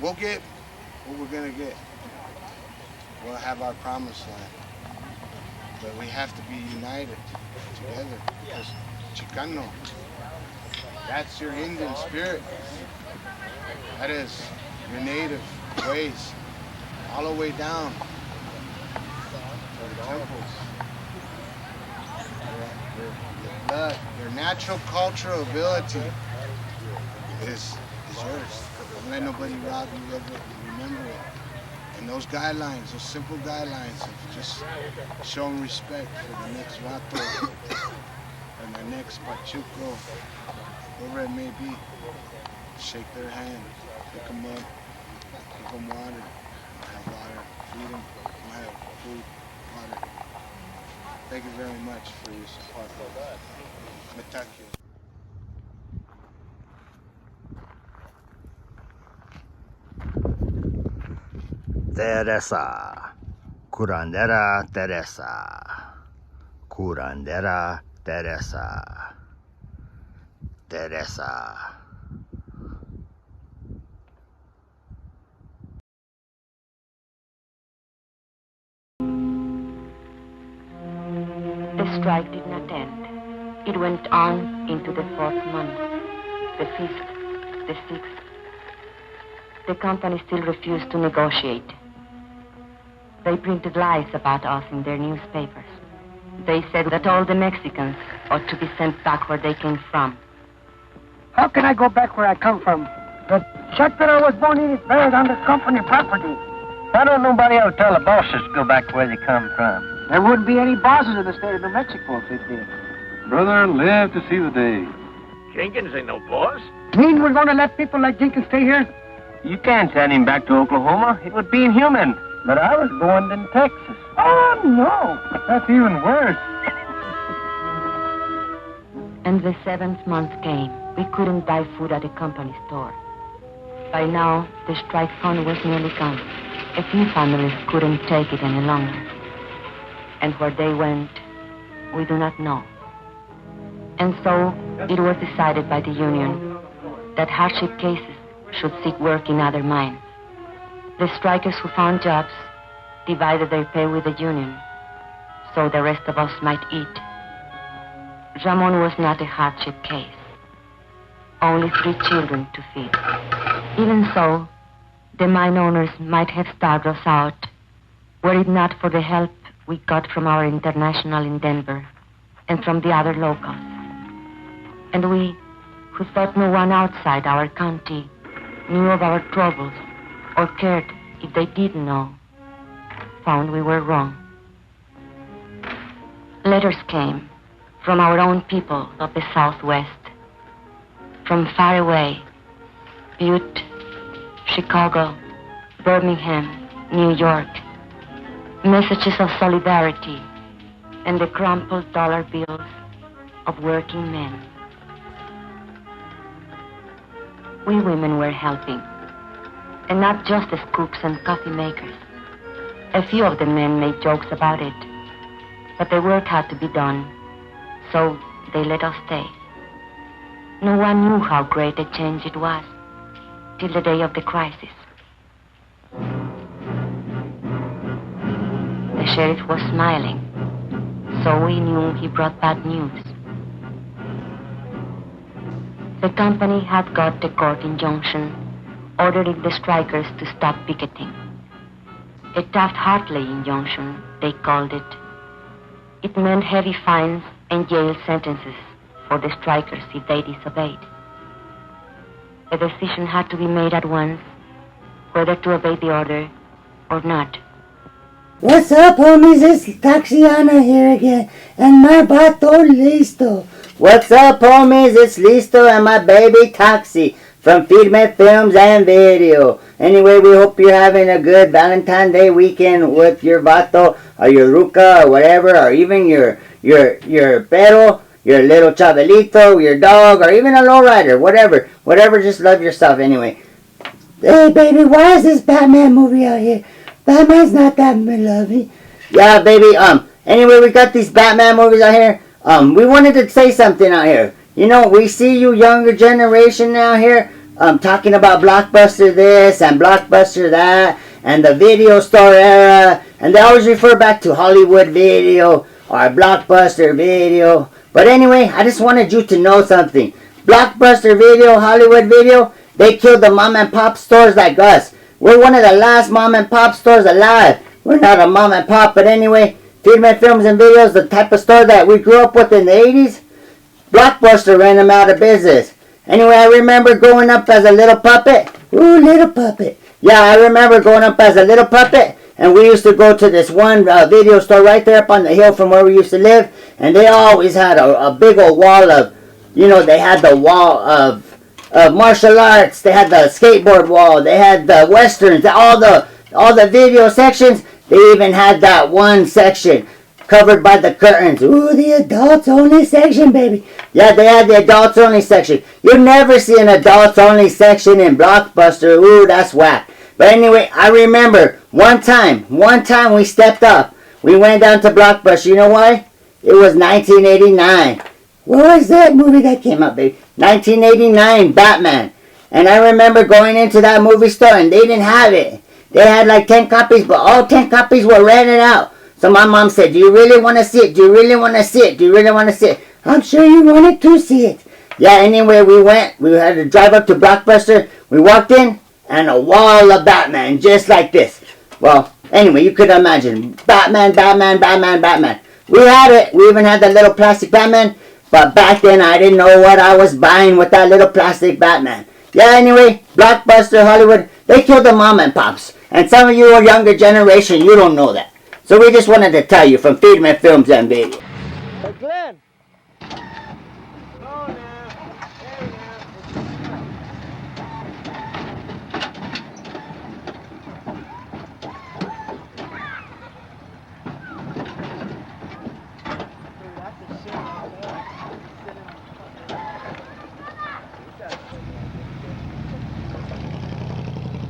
We'll get what we're gonna get. We'll have our promised land. But we have to be united together because Chicano, that's your Indian spirit. That is your native ways, all the way down to the temples. Your blood, your natural cultural ability is yours. Don't let nobody rob you of it. Remember it. And those guidelines, those simple guidelines of just showing respect for the next vato and the next pachuco, whoever it may be, shake their hand, pick them up, give them water, have water, feed them, have food, water. Thank you very much for your support. Metakyo. Teresa. Curandera Teresa. Curandera Teresa. Teresa. The strike did not end. It went on into the 4th month, the 5th, the 6th. The company still refused to negotiate. They printed lies about us in their newspapers. They said that all the Mexicans ought to be sent back where they came from. How can I go back where I come from? The check that I was born in is buried under company property. Why don't nobody ever tell the bosses to go back where they come from? There wouldn't be any bosses in the state of New Mexico if they did. Brother, live to see the day. Jenkins ain't no boss. Mean we're going to let people like Jenkins stay here? You can't send him back to Oklahoma. It would be inhuman. But I was going to Texas. Oh, no. That's even worse. And the 7th month came. We couldn't buy food at the company store. By now, the strike fund was nearly gone. A few families couldn't take it any longer. And where they went, we do not know. And so, it was decided by the union that hardship cases should seek work in other mines. The strikers who found jobs divided their pay with the union, so the rest of us might eat. Ramon was not a hardship case. Only 3 children to feed. Even so, the mine owners might have starved us out were it not for the help we got from our international in Denver and from the other locals. And we, who thought no one outside our county knew of our troubles or cared if they did know, found we were wrong. Letters came from our own people of the Southwest, from far away, Butte, Chicago, Birmingham, New York, messages of solidarity and the crumpled dollar bills of working men. We women were helping, and not just as cooks and coffee makers. A few of the men made jokes about it, but the work had to be done, so they let us stay. No one knew how great a change it was, till the day of the crisis. The sheriff was smiling, so we knew he brought bad news. The company had got a court injunction ordering the strikers to stop picketing. A Taft-Hartley injunction, they called it. It meant heavy fines and jail sentences for the strikers if they disobeyed. A decision had to be made at once, whether to obey the order or not. What's up, homies? It's Taxiana here again, and my vato Listo. What's up, homies? It's Listo and my baby Toxy from Firme Films and Video. Anyway, we hope you're having a good Valentine Day weekend with your vato or your ruca or whatever, or even your perro, your little chabelito, your dog, or even a lowrider, whatever. Whatever, just love yourself anyway. Hey, baby, why is this Batman movie out here? Batman's not that lovely. Yeah, baby, anyway, we got these Batman movies out here. We wanted to say something out here. You know, we see you younger generation now here, talking about Blockbuster this and Blockbuster that, and the video store era, and they always refer back to Hollywood Video or Blockbuster Video. But anyway, I just wanted you to know something. Blockbuster Video, Hollywood Video, they killed the mom and pop stores like us. We're one of the last mom and pop stores alive. We're not a mom and pop, but anyway, Firme Films and Videos, the type of store that we grew up with in the 80s, Blockbuster ran them out of business. Anyway, I remember growing up as a little puppet. Ooh, little puppet. Yeah, I remember growing up as a little puppet, and we used to go to this one video store right there up on the hill from where we used to live, and they always had a big old wall of, you know, they had the wall of martial arts, they had the skateboard wall, they had the westerns, all the video sections. They even had that one section covered by the curtains. Ooh, the adults only section, baby. Yeah, they had the adults only section. You'll never see an adults only section in Blockbuster. Ooh, that's whack. But anyway, I remember one time we stepped up. We went down to Blockbuster. You know why? It was 1989. What was that movie that came out, baby? 1989, Batman. And I remember going into that movie store and they didn't have it. They had like 10 copies, but all 10 copies were rented out. So my mom said, do you really want to see it? Do you really want to see it? Do you really want to see it? I'm sure you wanted to see it. Yeah, anyway, we went. We had to drive up to Blockbuster. We walked in, and a wall of Batman, just like this. Well, anyway, you could imagine. Batman, Batman, Batman, Batman. We had it. We even had that little plastic Batman. But back then, I didn't know what I was buying with that little plastic Batman. Yeah, anyway, Blockbuster, Hollywood, they killed the mom and pops. And some of you are younger generation, you don't know that. So we just wanted to tell you from Firme Films and Video. Hey, Glenn.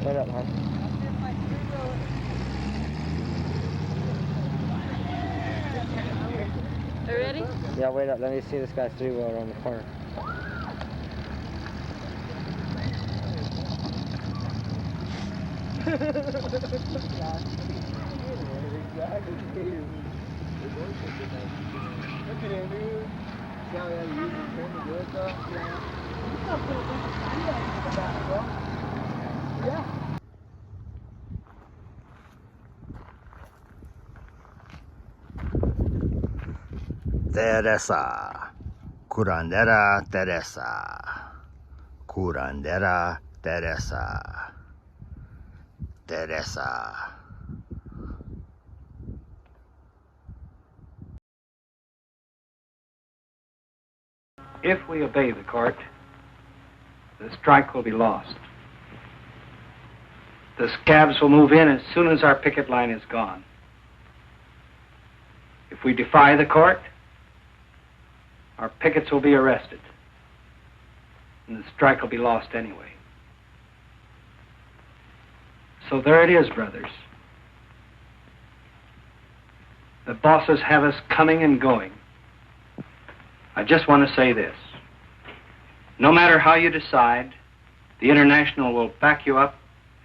Wait up, huh? Are you ready? Yeah, wait up. Let me see this guy's three-wheel around the corner. Teresa. Curandera Teresa. Curandera Teresa. Teresa. If we obey the court, the strike will be lost. The scabs will move in as soon as our picket line is gone. If we defy the court, our pickets will be arrested, and the strike will be lost anyway. So there it is, brothers. The bosses have us coming and going. I just want to say this. No matter how you decide, the International will back you up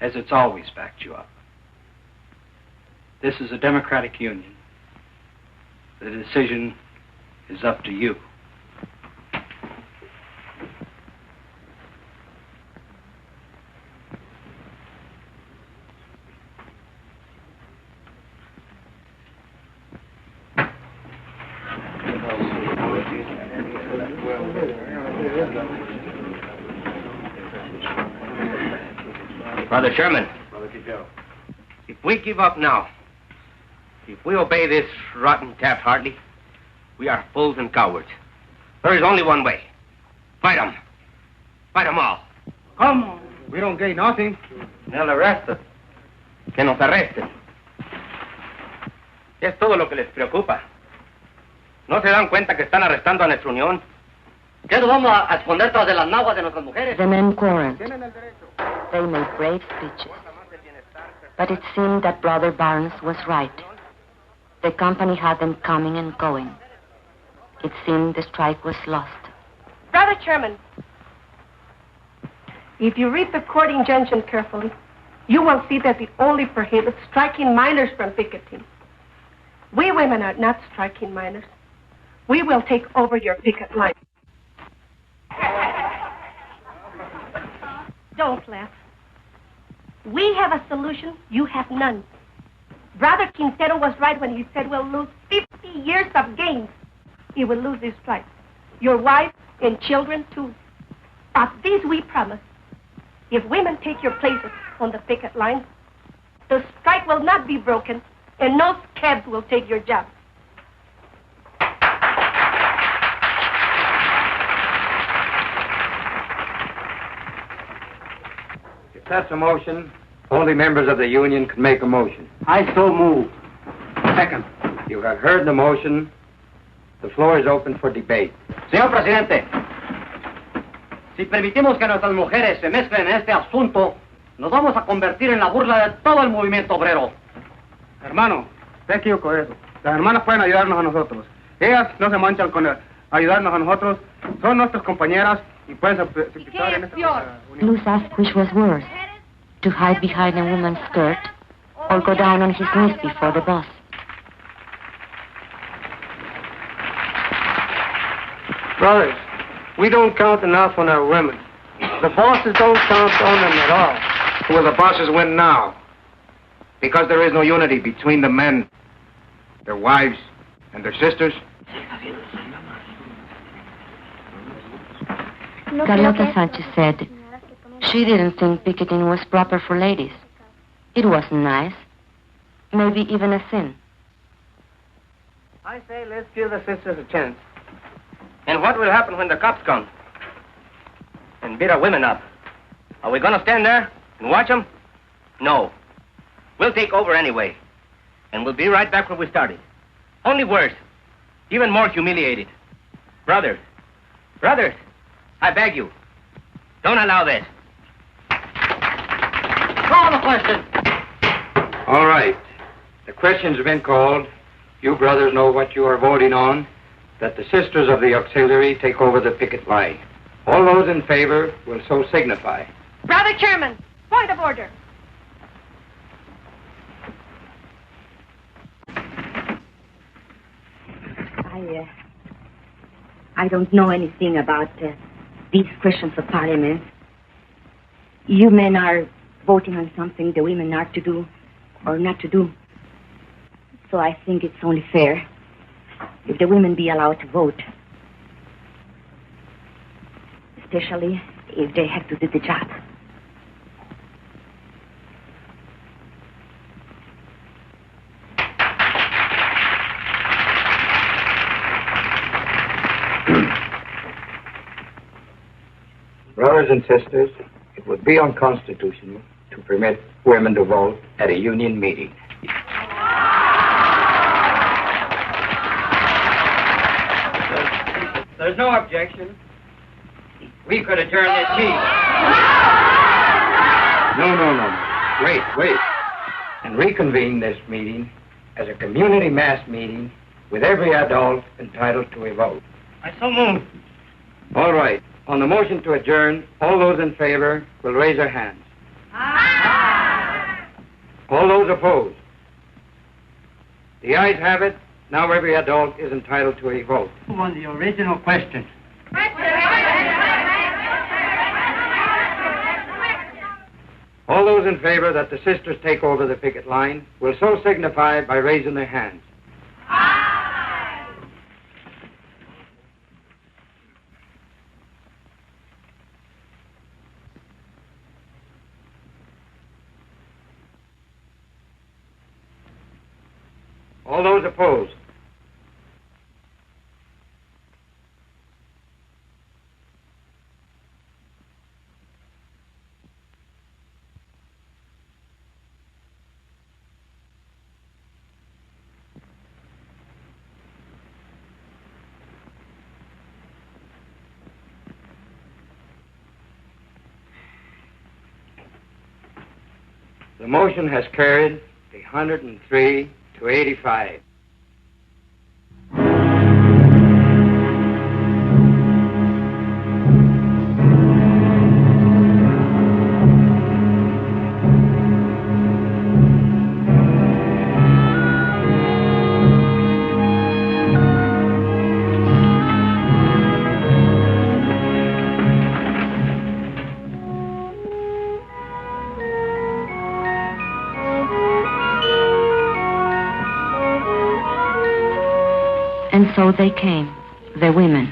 as it's always backed you up. This is a democratic union. The decision is up to you. Brother Sherman, if we give up now, if we obey this rotten Taft-Hartley, we are fools and cowards. There is only one way. Fight them. Fight them all. Come on. We don't gain nothing. They'll arrest us. Que nos arresten. Es todo lo que les preocupa. ¿No se dan cuenta que están arrestando a nuestra unión? ¿Qué nos vamos a esconder tras de las naguas de nuestras mujeres? The men quarreled. They made brave speeches. But it seemed that Brother Barnes was right. The company had them coming and going. It seemed the strike was lost. Brother Chairman, if you read the court injunction carefully, you will see that it only prohibits striking minors from picketing. We women are not striking minors. We will take over your picket line. Don't laugh. We have a solution, you have none. Brother Quintero was right when he said we'll lose 50 years of gains. He will lose his strike. Your wife and children, too. But this we promise. If women take your places on the picket line, the strike will not be broken, and no scabs will take your jobs. If that's a motion, only members of the union can make a motion. I so move. Second. You have heard the motion. The floor is open for debate. Señor Presidente, si permitimos que nuestras mujeres se mezclen en este asunto, nos vamos a convertir en la burla de todo el movimiento obrero. Hermano, te equivoco eso. Las hermanas pueden ayudarnos a nosotros. Ellas no se manchan con ayudarnos a nosotros. Son nuestras compañeras y pueden participar en esta unión. Luz asked which was worse, to hide behind a woman's skirt or go down on his knees before the boss. Brothers, we don't count enough on our women. The bosses don't count on them at all. Will the bosses win now? Because there is no unity between the men, their wives, and their sisters? Carlota Sanchez said she didn't think picketing was proper for ladies. It wasn't nice, maybe even a sin. I say let's give the sisters a chance. And what will happen when the cops come and beat our women up? Are we going to stand there and watch them? No. We'll take over anyway. And we'll be right back where we started. Only worse. Even more humiliated. Brothers, I beg you, don't allow this. Call the question. All right. The question's been called. You brothers know what you are voting on. That the sisters of the auxiliary take over the picket line. All those in favor will so signify. Brother Chairman, point of order. I don't know anything about these questions of parliament. You men are voting on something the women are to do or not to do. So I think it's only fair if the women be allowed to vote. Especially if they have to do the job. Brothers and sisters, it would be unconstitutional to permit women to vote at a union meeting. There's no objection. We could adjourn this meeting. No. Wait. And reconvene this meeting as a community mass meeting with every adult entitled to a vote. I so move. All right. On the motion to adjourn, all those in favor will raise their hands. Aye. All those opposed? The ayes have it. Now every adult is entitled to a vote. On the original question. All those in favor that the sisters take over the picket line will so signify by raising their hands. All those opposed? The motion has carried 103 to 85. And so they came, the women.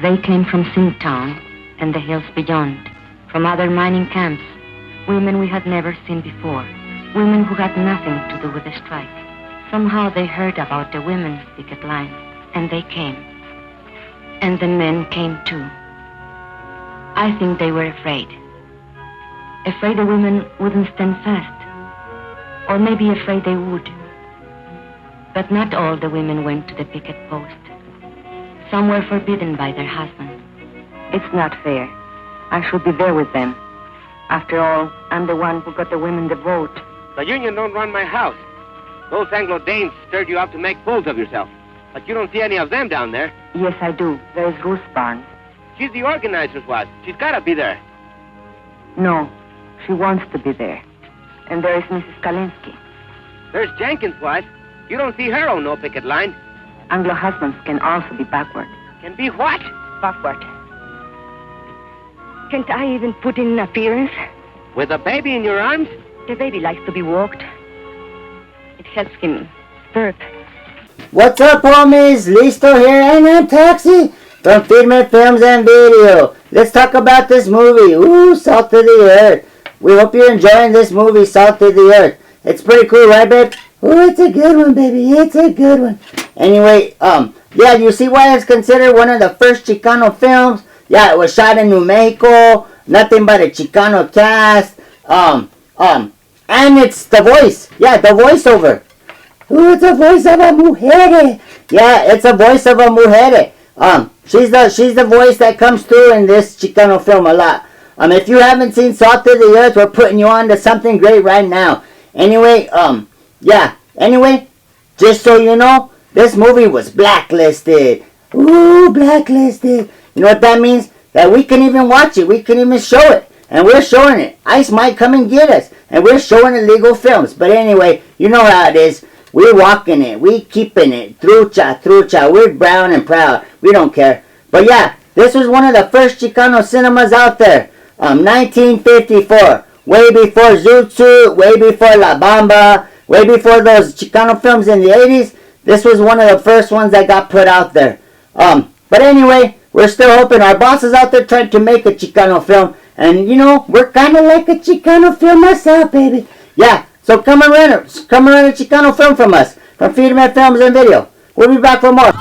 They came from Singtown and the hills beyond, from other mining camps, women we had never seen before, women who had nothing to do with the strike. Somehow they heard about the women's picket line, and they came. And the men came too. I think they were afraid. Afraid the women wouldn't stand fast, or maybe afraid they would. But not all the women went to the picket post. Some were forbidden by their husbands. It's not fair. I should be there with them. After all, I'm the one who got the women the vote. The union don't run my house. Those Anglo-Danes stirred you up to make fools of yourself. But you don't see any of them down there. Yes, I do. There's Ruth Barnes. She's the organizer's wife. She's got to be there. No, she wants to be there. And there is Mrs. Kalinsky. There's Jenkins' wife. You don't see her on no picket line. Anglo husbands can also be backward. Can be what? Backward. Can't I even put in an appearance? With a baby in your arms? The baby likes to be walked. It helps him burp. What's up, homies? Listo here, and I'm Toxy from Firme Films and Video. Let's talk about this movie. Ooh, Salt to the Earth. We hope you're enjoying this movie, Salt to the Earth. It's pretty cool, right, babe? Oh, it's a good one, baby. It's a good one. Anyway, yeah, you see why it's considered one of the first Chicano films? Yeah, it was shot in New Mexico. Nothing but a Chicano cast. And it's the voice. Yeah, the voiceover. Oh, it's a voice of a mujer. Yeah, it's a voice of a mujer. She's the voice that comes through in this Chicano film a lot. If you haven't seen Salt of the Earth, we're putting you on to something great right now. Anyway, yeah. Anyway, just so you know, this movie was blacklisted. Ooh, blacklisted. You know what that means? That we can even watch it. We can even show it. And we're showing it. ICE might come and get us. And we're showing illegal films. But anyway, you know how it is. We're walking it. We keeping it. Trucha, trucha. We're brown and proud. We don't care. But yeah, this was one of the first Chicano cinemas out there. 1954. Way before Zoot Suit. Way before La Bamba. Way before those Chicano films in the 80s. This was one of the first ones that got put out there. But anyway, we're still hoping. Our boss is out there trying to make a Chicano film. And, you know, we're kind of like a Chicano film ourselves, baby. Yeah, so come and rent a Chicano film from us. From Firme Films and Video. We'll be back for more.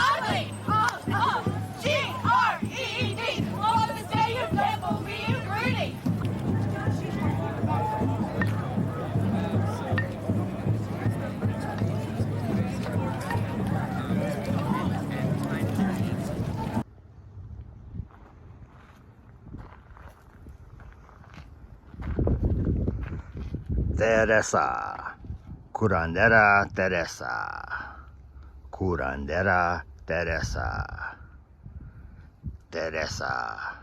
Teresa. Curandera Teresa. Curandera Teresa. Teresa.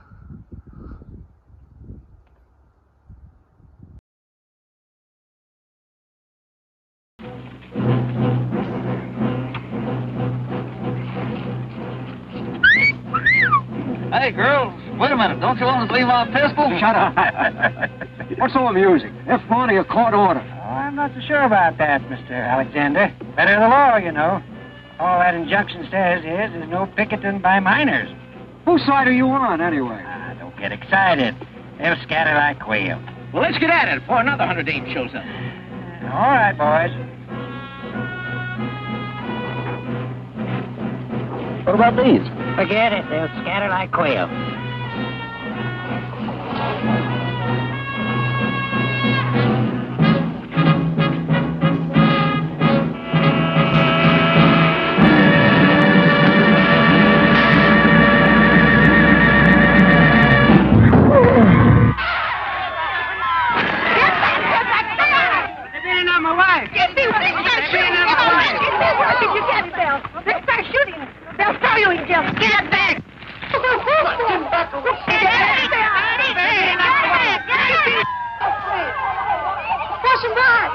Hey, girls, wait a minute. Don't you want to leave our pistol? Shut up. What's so amusing? That's part of your court order. I'm not so sure about that, Mr. Alexander. Better the law, you know. All that injunction says is there's no picketing by minors. Whose side are you on, anyway? Don't get excited. They'll scatter like quail. Well, let's get at it before another 100 dame shows up. All right, boys. What about these? Forget it. They'll scatter like quail. They'll throw you in jail. Get back! Push him back!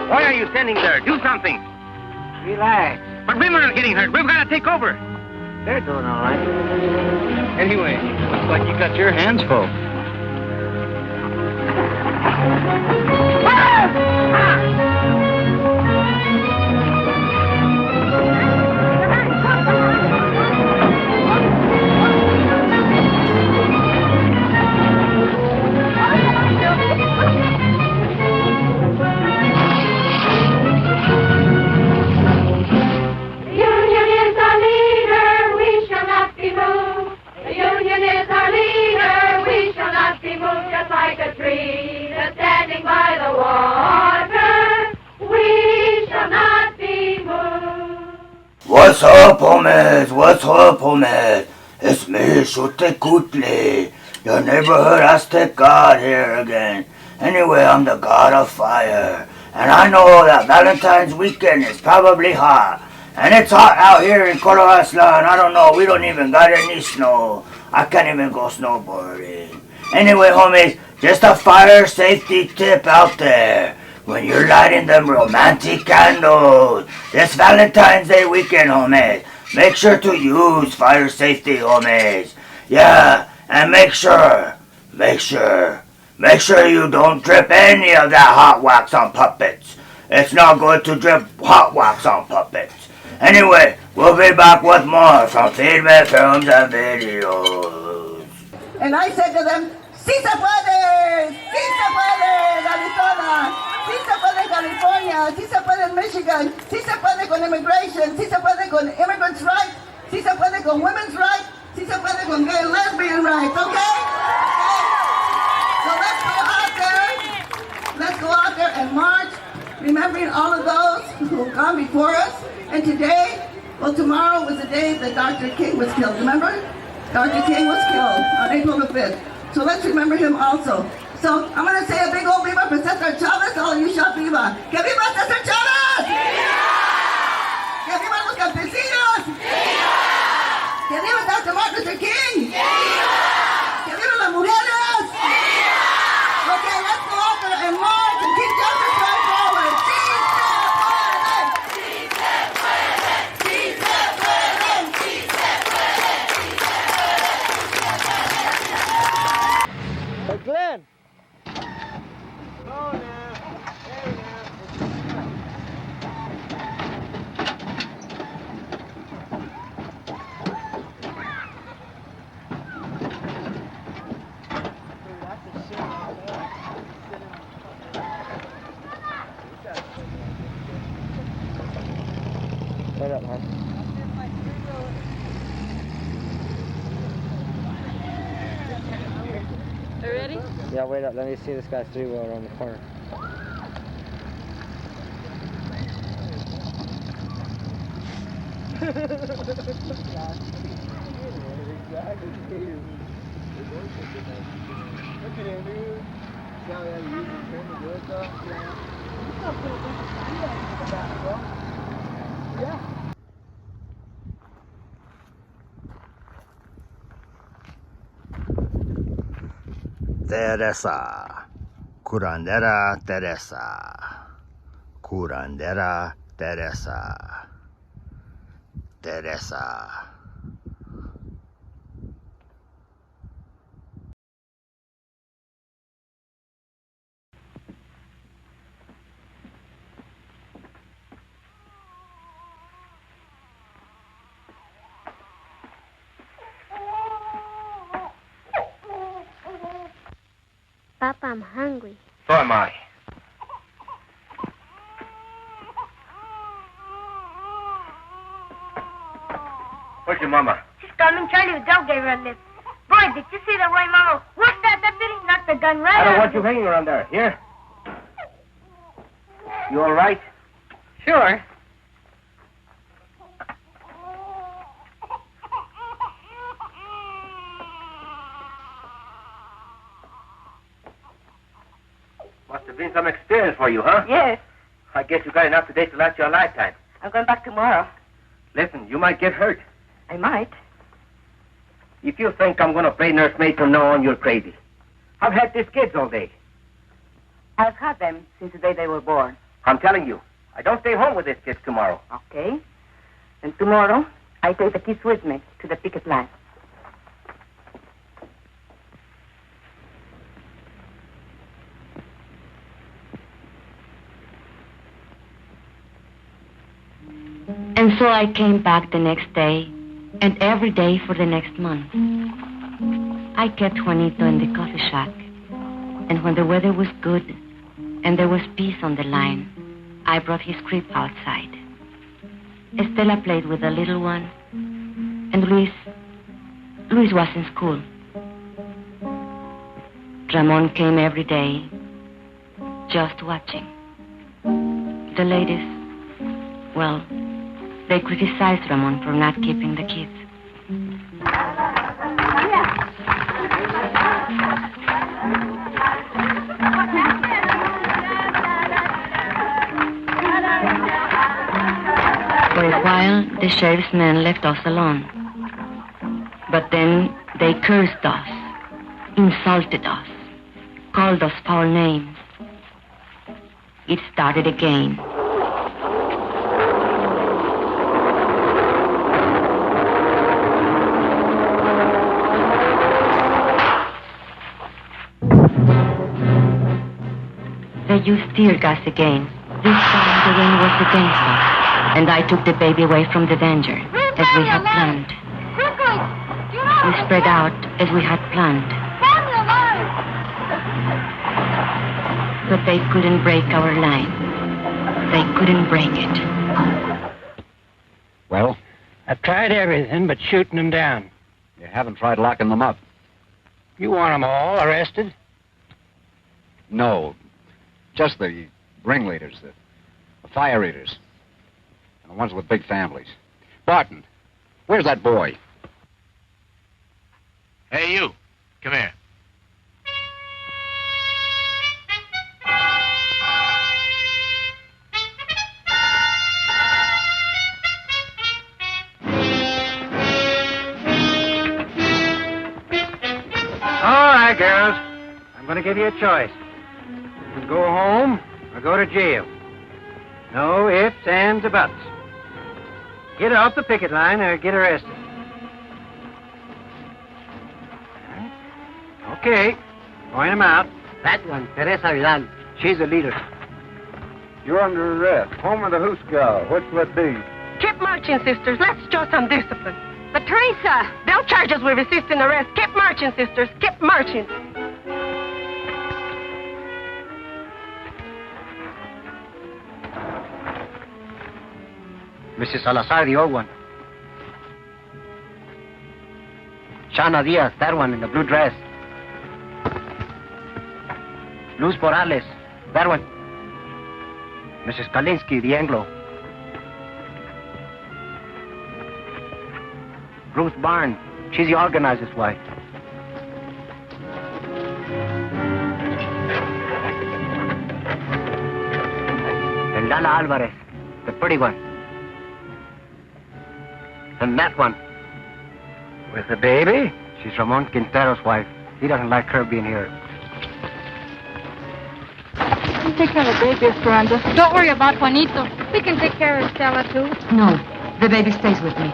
Why are you standing there? Do something. Relax. But women are getting hurt. We've got to take over. They're doing all right. Anyway, looks like you got your hands full. What's up, homies? What's up, homies? It's me, Shutekutle. Your neighborhood has to God here again. Anyway, I'm the god of fire. And I know that Valentine's weekend is probably hot. And it's hot out here in Coloasla, and I don't know, we don't even got any snow. I can't even go snowboarding. Anyway, homies, just a fire safety tip out there. When you're lighting them romantic candles, this Valentine's Day weekend, homies, make sure to use fire safety, homies. Yeah, and make sure you don't drip any of that hot wax on puppets. It's not good to drip hot wax on puppets. Anyway, we'll be back with more from Firme Films and Videos. And I said to them, "Sí se puede! Sí se puede, Arizona! Sí se puede, California! Sí se puede, Michigan! Sí se puede con immigration! Sí se puede con immigrants' rights! Sí se puede con women's rights! Sí se puede con gay and lesbian rights, okay? So let's go out there and march, remembering all of those who have gone before us. And today, well, tomorrow was the day that Dr. King was killed, remember? Dr. King was killed on April the 5th. So let's remember him also. So I'm going to say a big old viva for Cesar Chavez. All of you shout viva. Que viva Cesar Chavez! Viva! Que viva los campesinos! Viva! Que viva Dr. Martin Luther King! Viva! Que viva las mujeres! Viva! Okay, let's go out there and march and keep justice right forward. Hey, Glenn. Wait up, man. You ready? Yeah, wait up. Let me see this guy's three-wheel around the corner. Look at him, dude. See how they use his turn to do it, though? Yeah. Teresa. Curandera Teresa. Curandera Teresa. Teresa. Papa, I'm hungry. So am I. Where's your mama? She's coming. Charlie the dog gave her a lift. Boy, did you see the way Mama whooped that deputy? Knocked the gun right I don't out want of you him. hanging around there. Here. You all right? Sure. Must have been some experience for you, huh? Yes. I guess you got enough today to last you a lifetime. I'm going back tomorrow. Listen, you might get hurt. I might. If you think I'm going to play nursemaid from now on, you're crazy. I've had these kids all day. I've had them since the day they were born. I'm telling you, I don't stay home with these kids tomorrow. Okay. And tomorrow, I take the kids with me to the picket line. And so I came back the next day, and every day for the next month. I kept Juanito in the coffee shack, and when the weather was good and there was peace on the line, I brought his crib outside. Estela played with the little one, and Luis was in school. Ramon came every day, just watching. The ladies, well, they criticized Ramon for not keeping the kids. while, the sheriff's men left us alone. But then they cursed us, insulted us, called us foul names. It started again. They used tear gas again. This time the rain was against us, and I took the baby away from the danger, as we had planned. We spread out as we had planned. But they couldn't break our line. They couldn't break it. Well? I've tried everything but shooting them down. You haven't tried locking them up. You want them all arrested? No. Just the ringleaders, the fire eaters, and the ones with big families. Barton, where's that boy? Hey, you. Come here. All right, girls. I'm going to give you a choice. You can go home or go to jail. No ifs, ands, or buts. Get off the picket line or get arrested. Okay. Point them out. That one, Teresa Vidal. She's the leader. You're under arrest. Home of the Hoosgal. What's that be? Keep marching, sisters. Let's show some discipline. But Teresa, they'll charge us with resisting arrest. Keep marching, sisters. Keep marching. Mrs. Salazar, the old one. Shana Diaz, that one in the blue dress. Luz Morales, that one. Mrs. Kalinsky, the Anglo. Ruth Barn, she's the organizer's wife. And Lala Alvarez, the pretty one. And that one. With the baby? She's Ramon Quintero's wife. He doesn't like her being here. You take care of the baby, Esperanza. Don't worry about Juanito. We can take care of Stella, too. No, the baby stays with me.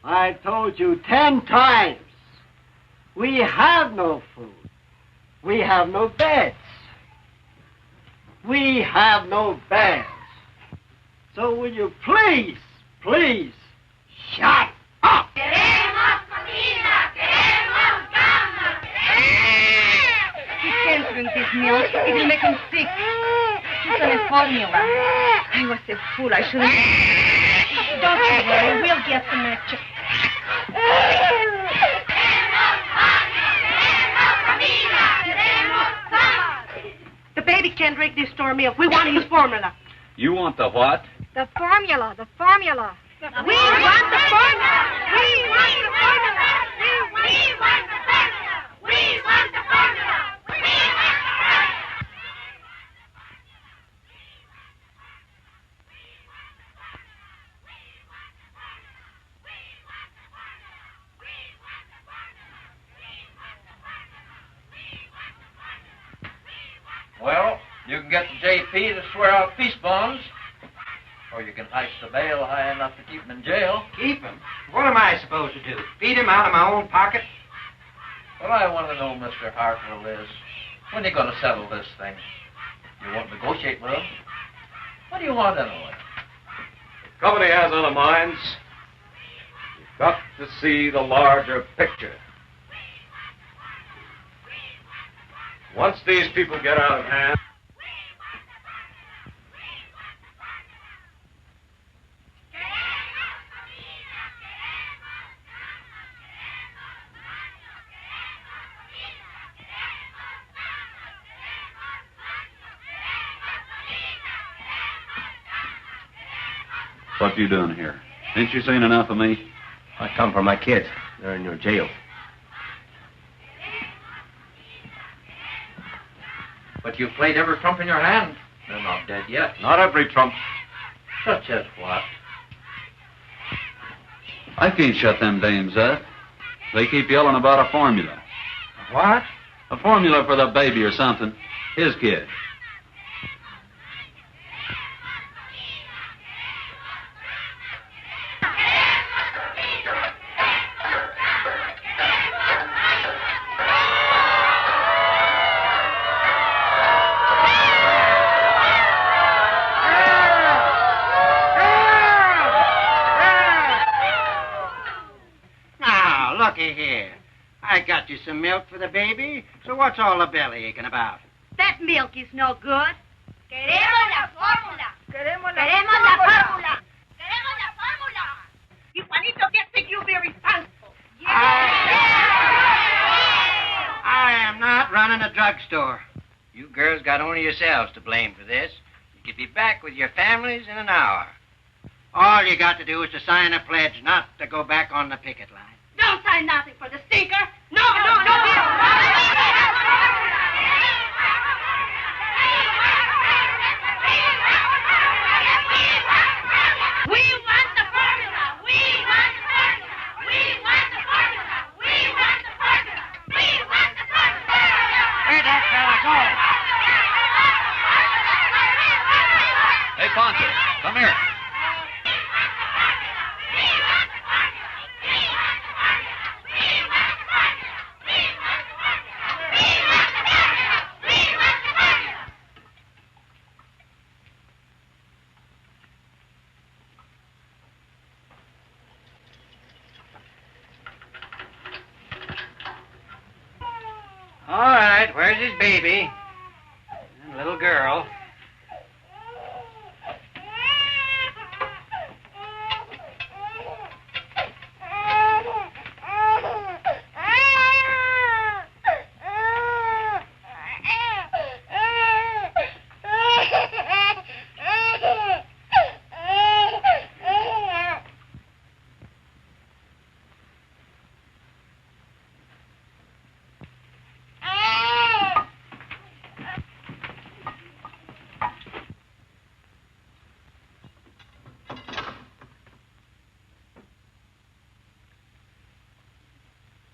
I told you 10 times. We have no food. We have no beds. We have no beds. So will you please, please, shut up? He can't drink this milk. It will make him sick. It's a formula. I was a fool. I shouldn't. Don't you worry. We'll get some extra. The baby can't drink this store milk. We want his formula. You want the what? The formula. The formula. We want the formula. We want the formula. We want the formula. We want the formula. can get the JP to swear out peace bonds. Or you can heist the bail high enough to keep him in jail. Keep him? What am I supposed to do? Feed him out of my own pocket? What I want to know, Mr. Hartwell, is when are you going to settle this thing? You won't negotiate with him? What do you want anyway? The company has other minds. You've got to see the larger picture. Once these people get out of hand... What you doing here? Ain't you seen enough of me? I come for my kids. They're in your jail. But you've played every trump in your hand. They're not dead yet. Not every trump. Such as what? I can't shut them dames up. They keep yelling about a formula. What? A formula for the baby or something. His kid. Looky here. I got you some milk for the baby, so what's all the belly aching about? That milk is no good. Queremos la fórmula. Queremos la fórmula. Queremos la fórmula. If Juanito gets sick, you'll be responsible. I am not running a drugstore. You girls got only yourselves to blame for this. You could be back with your families in an hour. All you got to do is to sign a pledge not to go back on the picket line. Don't sign nothing for the stinker. No. We want the formula. We want the formula. We want the formula. We want the formula. We want the formula. Where'd that fella go? Hey, Poncho, come here. All right, where's his baby? And little girl.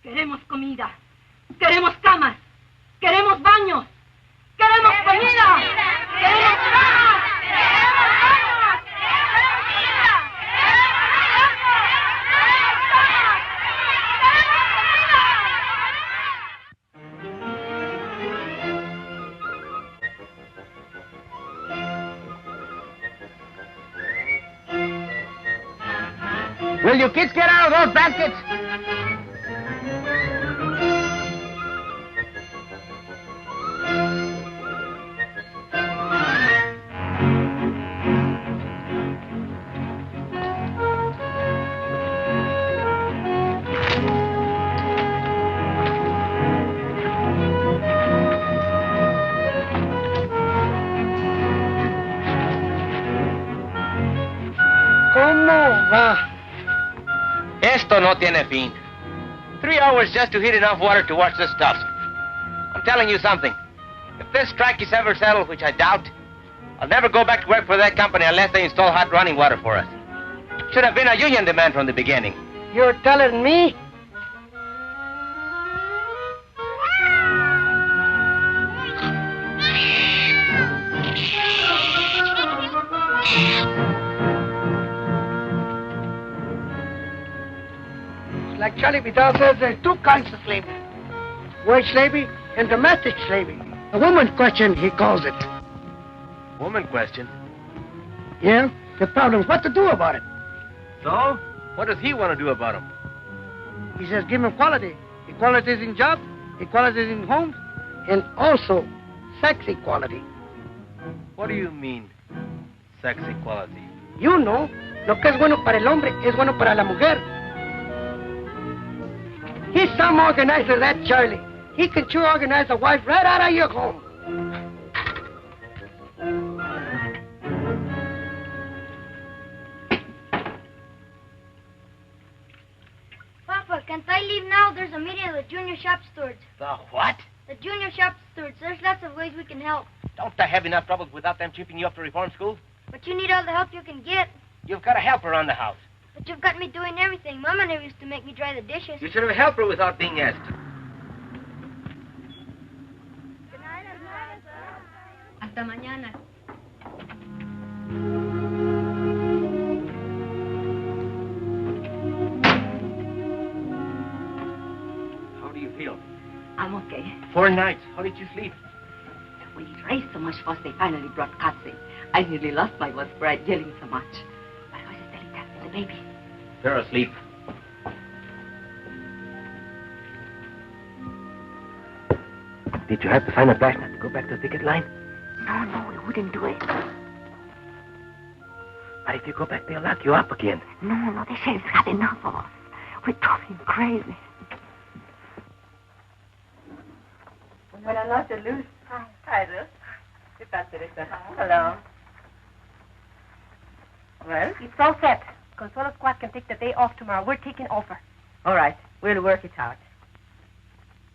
Queremos comida. Queremos camas. Queremos baños. Queremos comida. Queremos camas. Queremos baños. Queremos comida. Will you kids get out of those baskets? ¿Cómo va? Esto no tiene fin. 3 hours just to heat enough water to wash the stuff. I'm telling you something. If this strike is ever settled, which I doubt, I'll never go back to work for that company unless they install hot running water for us. Should have been a union demand from the beginning. You're telling me? Like Charlie Vidal says, there's two kinds of slavery. Wage slavery and domestic slavery. A woman's question, he calls it. Woman question. Yeah? The problem's what to do about it. So? What does he want to do about him? He says give him equality. Equality in jobs, equality in homes, and also sex equality. What do you mean, sex equality? You know, lo que es bueno para el hombre es bueno para la mujer. He's some organizer, that Charlie. He can sure organize a wife right out of your home. Papa, can't I leave now? There's a meeting of the junior shop stewards. The what? The junior shop stewards. There's lots of ways we can help. Don't I have enough troubles without them chipping you up to reform school? But you need all the help you can get. You've got a helper around the house. But you've got me doing everything. Mama never used to make me dry the dishes. You should have helped her without being asked. Hasta mañana. How do you feel? I'm okay. 4 nights. How did you sleep? We raised so much fuss, they finally brought cats in. I nearly lost my voice for yelling so much. My voice is Delita, the baby. They're asleep. Did you have to sign a dash not to go back to the picket line? No, we wouldn't do it. But if you go back, they'll lock you up again. No, the sheriff's had enough of us. We drove him crazy. Buenas noches, Luz. Hi, Ruth. ¿Qué tal, Teresa? Hello. Well? It's all set. Consuelo Squad can take the day off tomorrow. We're taking over. All right. We'll work it out.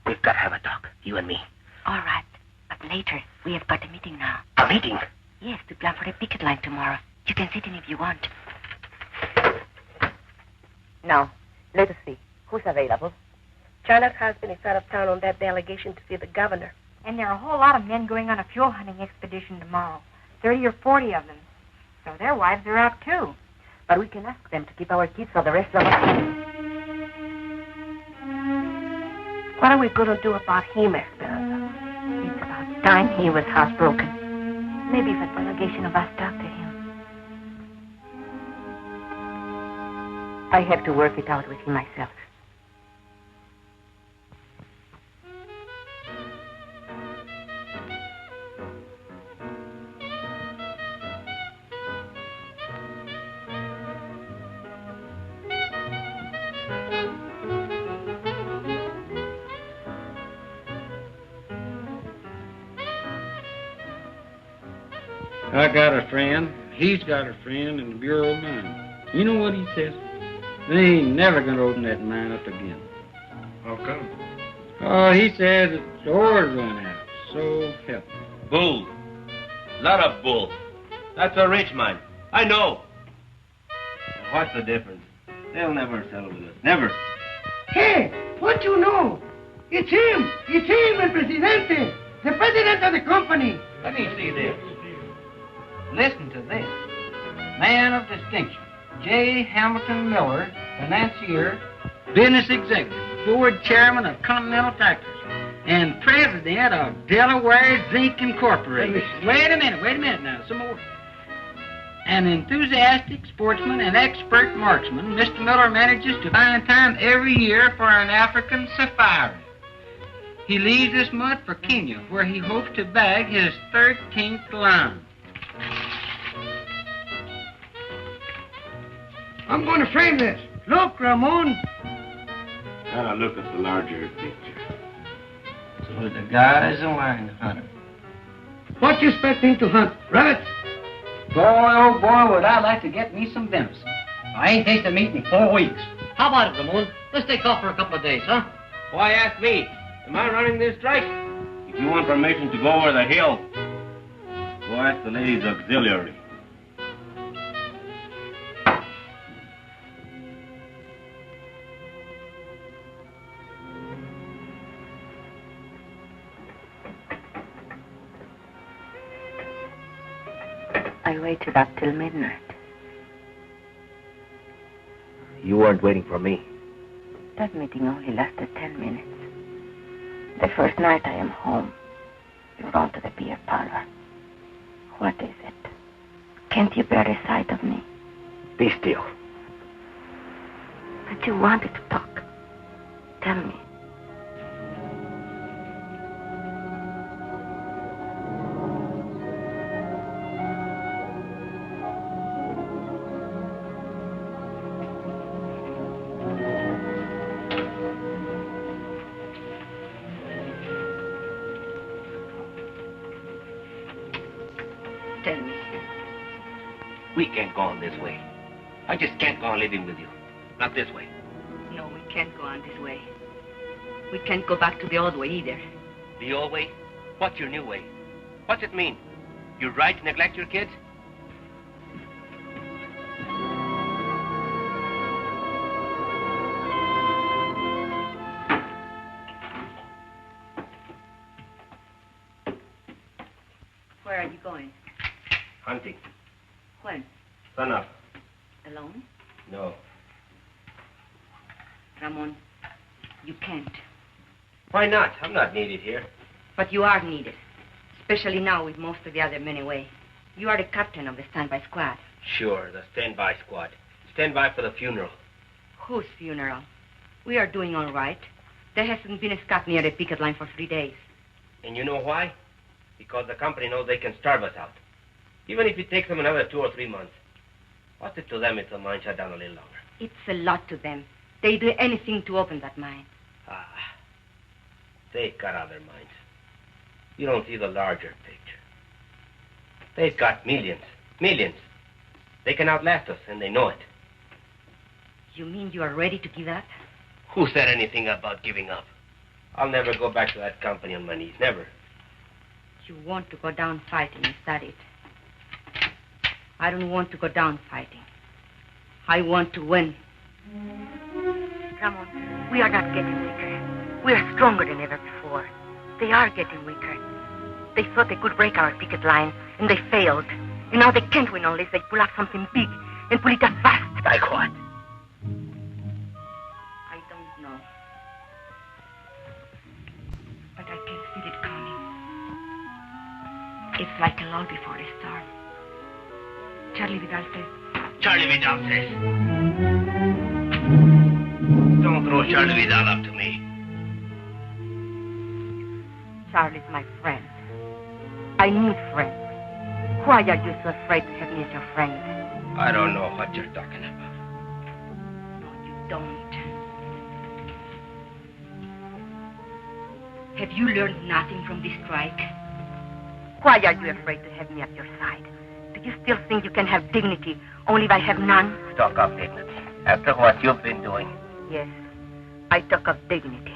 We've got to have a talk, you and me. All right. But later, we have got a meeting now. A meeting? Yes, to plan for the picket line tomorrow. You can sit in if you want. Now, let us see. Who's available? China's husband is out of town on that delegation to see the governor. And there are a whole lot of men going on a fuel hunting expedition tomorrow. 30 or 40 of them. So their wives are out, too. But we can ask them to keep our kids so the rest of us... What are we going to do about him, Esperanza? It's about time he was housebroken. Maybe if a delegation of us talk to him. I have to work it out with him myself. I got a friend. He's got a friend in the Bureau of Mines. You know what he says? They ain't never gonna open that mine up again. How come? Oh, he says its ore's run out. So help me. Bull. Lot of bull. That's a rich mine. I know. What's the difference? They'll never settle with us. Never. Hey, what you know? It's him, el presidente. The president of the company. Let me see this. Listen to this. Man of distinction, J. Hamilton Miller, financier, business executive, board chairman of Continental Tractors, and president of Delaware Zinc Incorporated. Wait a minute now, some more. An enthusiastic sportsman and expert marksman, Mr. Miller manages to find time every year for an African safari. He leaves this month for Kenya, where he hopes to bag his 13th lion. I'm going to frame this. Look, Ramon. Gotta look at the larger picture. So the guy's a lion hunter. What you expecting to hunt? Rabbits? Boy, oh boy, would I like to get me some venison. I ain't tasted meat in 4 weeks. How about it, Ramon? Let's take off for a couple of days, huh? Why ask me? Am I running this strike? If you want permission to go over the hill, go ask the ladies' auxiliary. Are you waited up till midnight. You weren't waiting for me. That meeting only lasted 10 minutes. The first night I am home, you're gone to the beer parlor. What is it? Can't you bear the sight of me? Be still. But you wanted to talk. Tell me. Tell me. We can't go on this way. I just can't go on living with you. Not this way. No, we can't go on this way. We can't go back to the old way either. The old way? What's your new way? What's it mean? You're right to neglect your kids? Where are you going? Hunting. When? Sun up. Alone? No. Ramon, you can't. Why not? I'm not needed here. But you are needed. Especially now with most of the other men away. You are the captain of the standby squad. Sure, the standby squad. Standby for the funeral. Whose funeral? We are doing all right. There hasn't been a scout near the picket line for 3 days. And you know why? Because the company knows they can starve us out. Even if it takes them another 2 or 3 months. What's it to them if the mine shut down a little longer? It's a lot to them. They do anything to open that mine. They've got other minds. You don't see the larger picture. They've got millions. Millions. They can outlast us, and they know it. You mean you are ready to give up? Who said anything about giving up? I'll never go back to that company on my knees. Never. You want to go down fighting, is that it? I don't want to go down fighting. I want to win. Ramon, we are not getting weaker. We are stronger than ever before. They are getting weaker. They thought they could break our picket line, and they failed. And now they can't win unless they pull up something big and pull it up fast. Like what? I don't know. But I can feel it coming. It's like a lull before a storm. Charlie Vidal says. Charlie Vidal says. Don't throw Charlie Vidal up to me. Charlie's my friend. I need friends. Why are you so afraid to have me as your friend? I don't know what you're talking about. No, you don't. Have you learned nothing from this strike? Why are you afraid to have me at your side? Do you still think you can have dignity only if I have none? Talk of dignity. After what you've been doing. Yes, I talk of dignity.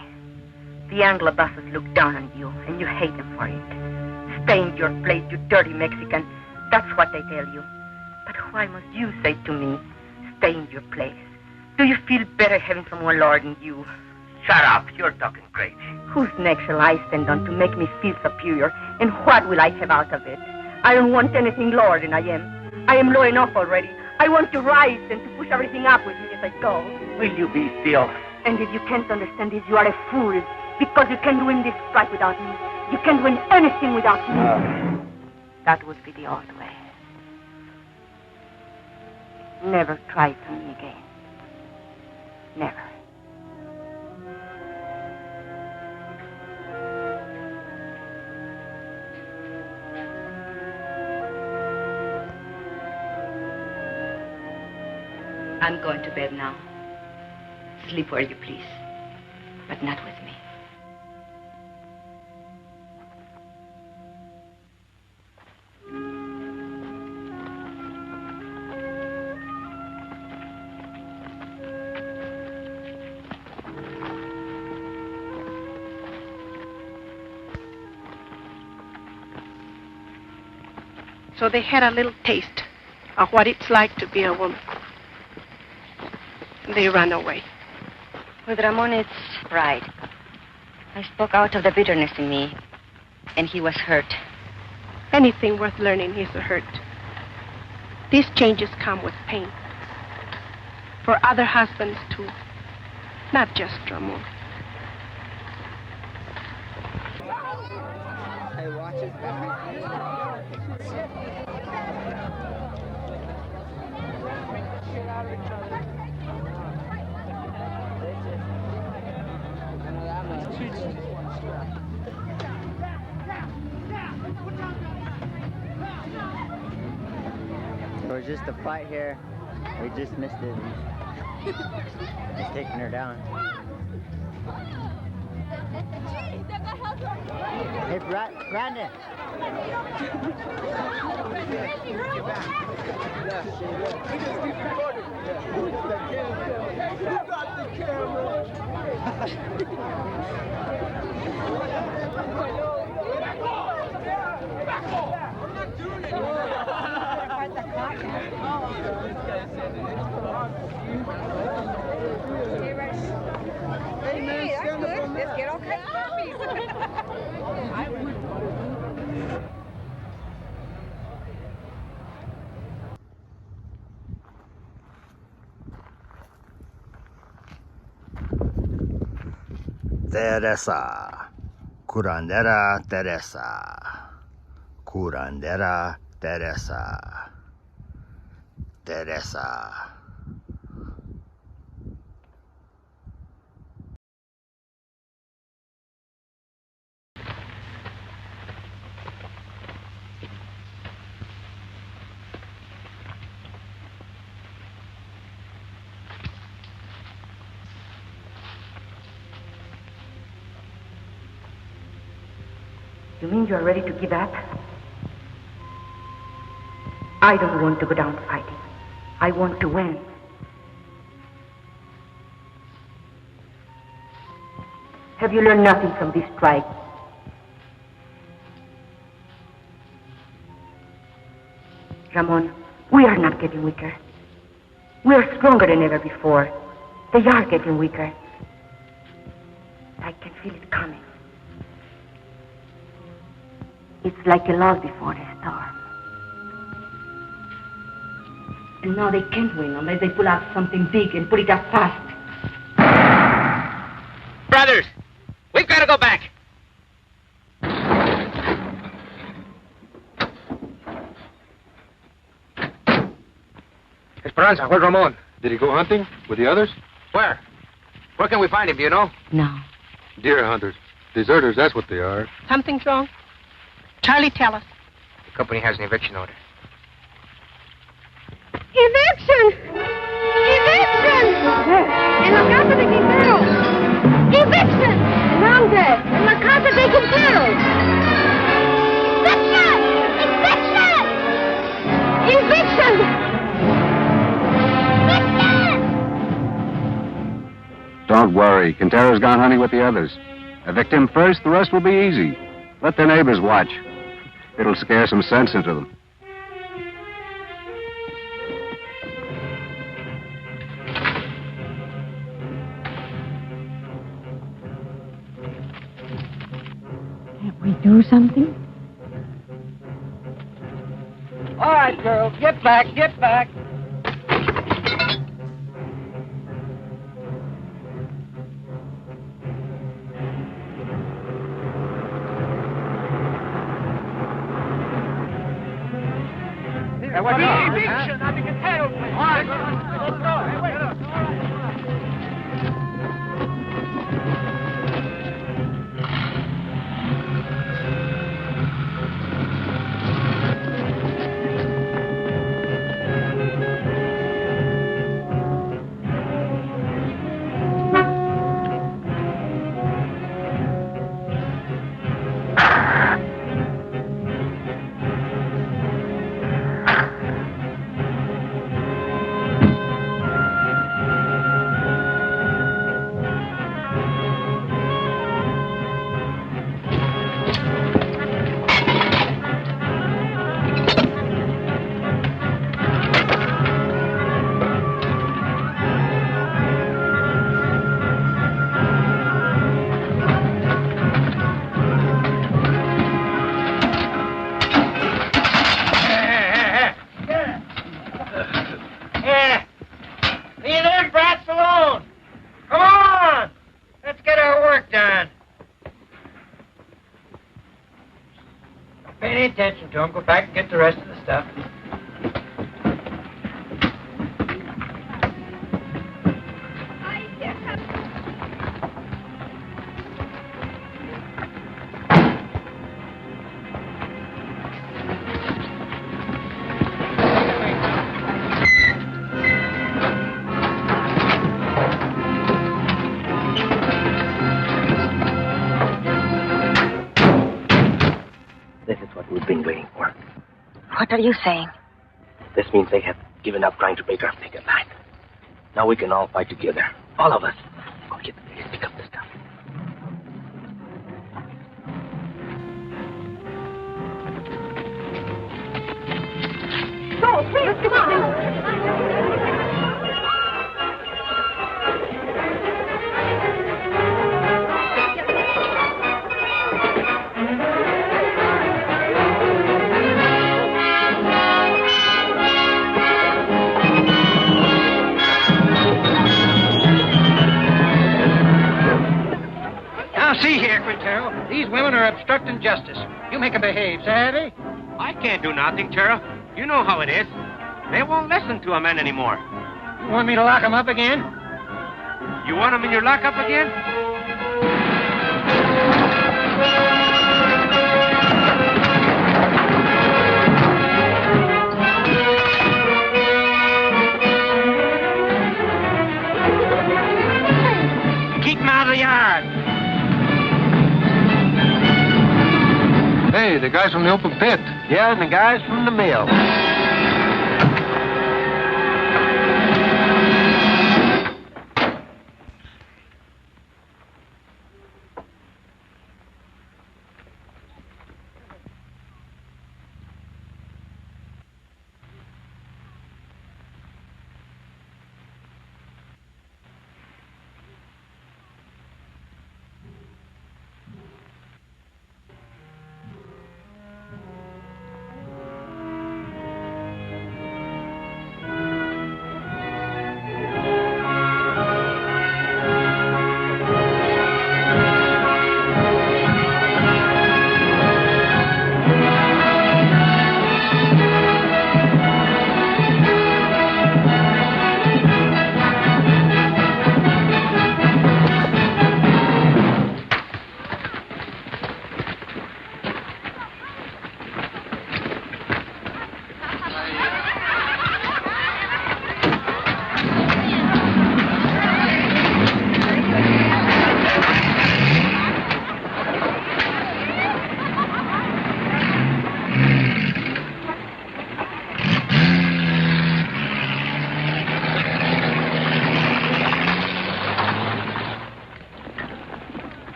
The Anglo bosses look down on you, and you hate them for it. Stay in your place, you dirty Mexican. That's what they tell you. But why must you say to me, stay in your place? Do you feel better having someone lording you? Shut up. You're talking crazy. Whose neck shall I stand on to make me feel superior? And what will I have out of it? I don't want anything lower than I am. I am low enough already. I want to rise and to push everything up with me as I go. Will you be still? And if you can't understand this, you are a fool. Because you can't win this strike without me. You can't win anything without me. That would be the old way. Never try to me again. Never. I'm going to bed now. Sleep where you please, but not with me. So they had a little taste of what it's like to be a woman. They ran away. With Ramon, it's pride. I spoke out of the bitterness in me, and he was hurt. Anything worth learning is a hurt. These changes come with pain. For other husbands, too. Not just Ramon. Hey, watch it. It was just a fight here. We just missed it. It's taking her down. Hey, Brandon. Hey, man, stand up on Let's get all kinds of copies. Teresa. Curandera Teresa. Curandera Teresa. Teresa. You mean you're ready to give up? I don't want to go down fighting. I want to win. Have you learned nothing from this strike? Ramon, we are not getting weaker. We are stronger than ever before. They are getting weaker. I can feel it coming. It's like a lull before a storm. And now they can't win unless they pull out something big and put it up fast. Brothers, we've got to go back. Esperanza, where's Ramon? Did he go hunting with the others? Where? Where can we find him, do you know? No. Deer hunters. Deserters, that's what they are. Something's wrong. Charlie, tell us. The company has an eviction order. ¡Eviction! ¡Eviction! En la casa de Quintero. ¡Eviction! ¿Dónde? En la casa de Quintero. ¡Eviction! ¡Eviction! Don't worry. Quintero's gone hunting with the others. Evict him first, the rest will be easy. Let the neighbors watch. It'll scare some sense into them. Can't we do something? All right, girls, get back, get back. Eviction, I think it's hell. All right, let's go. Hey, wait. it to him. Go back and get the rest of the stuff. This is what we've been waiting for. What are you saying? This means they have given up trying to break our picket line. Now we can all fight together. All of us. Go get the biggest, pick up the stuff. Go, please, come on. Now, see here, Quintero. These women are obstructing justice. You make them behave, savvy? I can't do nothing, Sheriff. You know how it is. They won't listen to a man anymore. You want me to lock them up again? You want them in your lockup again? Keep them out of the yard. Hey, the guys from the open pit. Yeah, and the guys from the mill.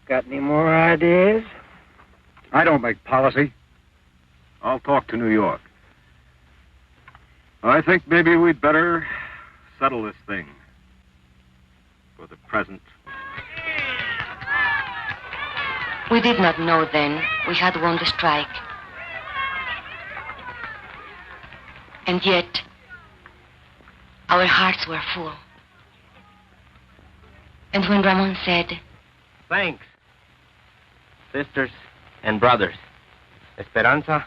Got any more ideas? I don't make policy. I'll talk to New York. I think maybe we'd better settle this thing. For the present. We did not know then we had won the strike. And yet, our hearts were full. And when Ramon said, Thanks, sisters and brothers. Esperanza,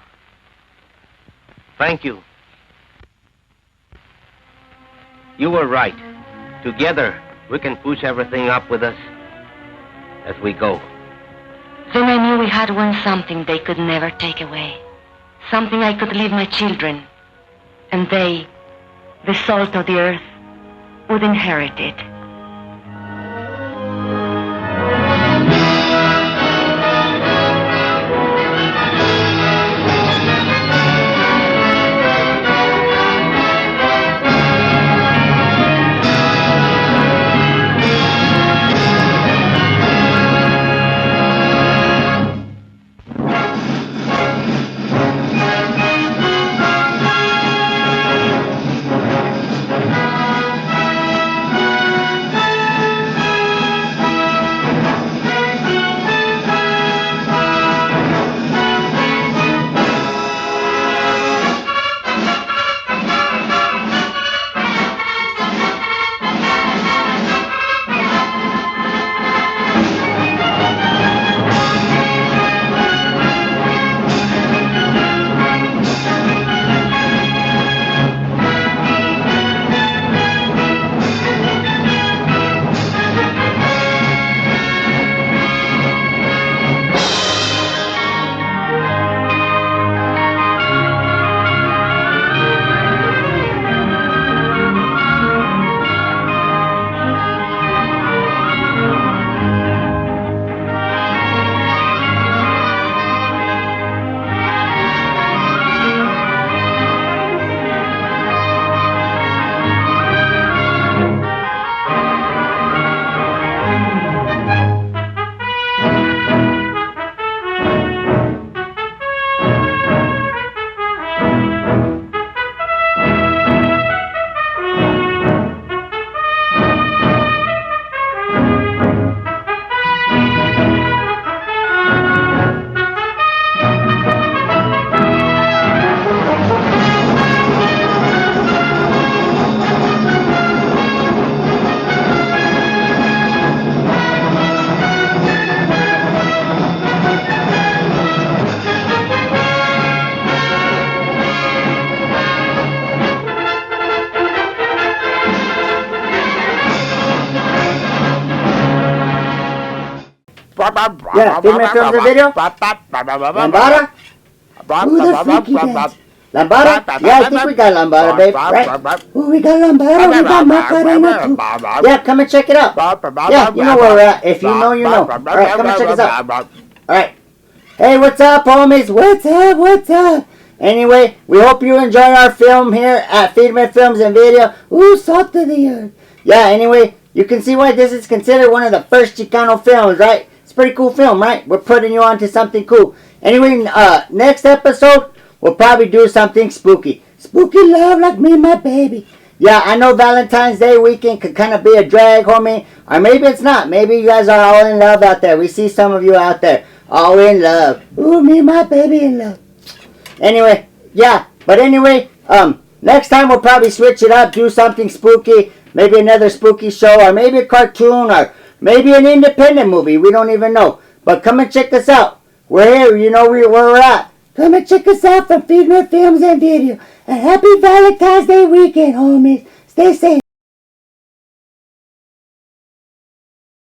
thank you. You were right. Together, we can push everything up with us as we go. then I knew we had won something they could never take away. Something I could leave my children. And they, the salt of the earth, would inherit it. Yeah, Firme Films and Video. Lambada? Ooh, the freaky dance. Lambada? Yeah, I think we got Lambada, babe, right? Ooh, we got Lambada, we got Macarena too. Yeah, come and check it out. Yeah, you know where we're at. If you know, you know. Alright, come and check us out. Alright. Hey, what's up, homies? What's up? What's up? Anyway, we hope you enjoy our film here at Firme Films and Video. Ooh, salt of the earth. Yeah, anyway, you can see why this is considered one of the first Chicano films, right? It's a pretty cool film, right? We're putting you on to something cool. Anyway, next episode, we'll probably do something spooky. Spooky love like me and my baby. Yeah, I know Valentine's Day weekend could kind of be a drag, homie. Or maybe it's not. Maybe you guys are all in love out there. We see some of you out there. All in love. Ooh, me and my baby in love. Anyway, yeah. But anyway, next time we'll probably switch it up. Do something spooky. Maybe another spooky show. Or maybe a cartoon. Or maybe an independent movie. We don't even know. But come and check us out. We're here. You know where we're at. Come and check us out from Firme Films and Video. And happy Valentine's Day weekend, homies. Stay safe.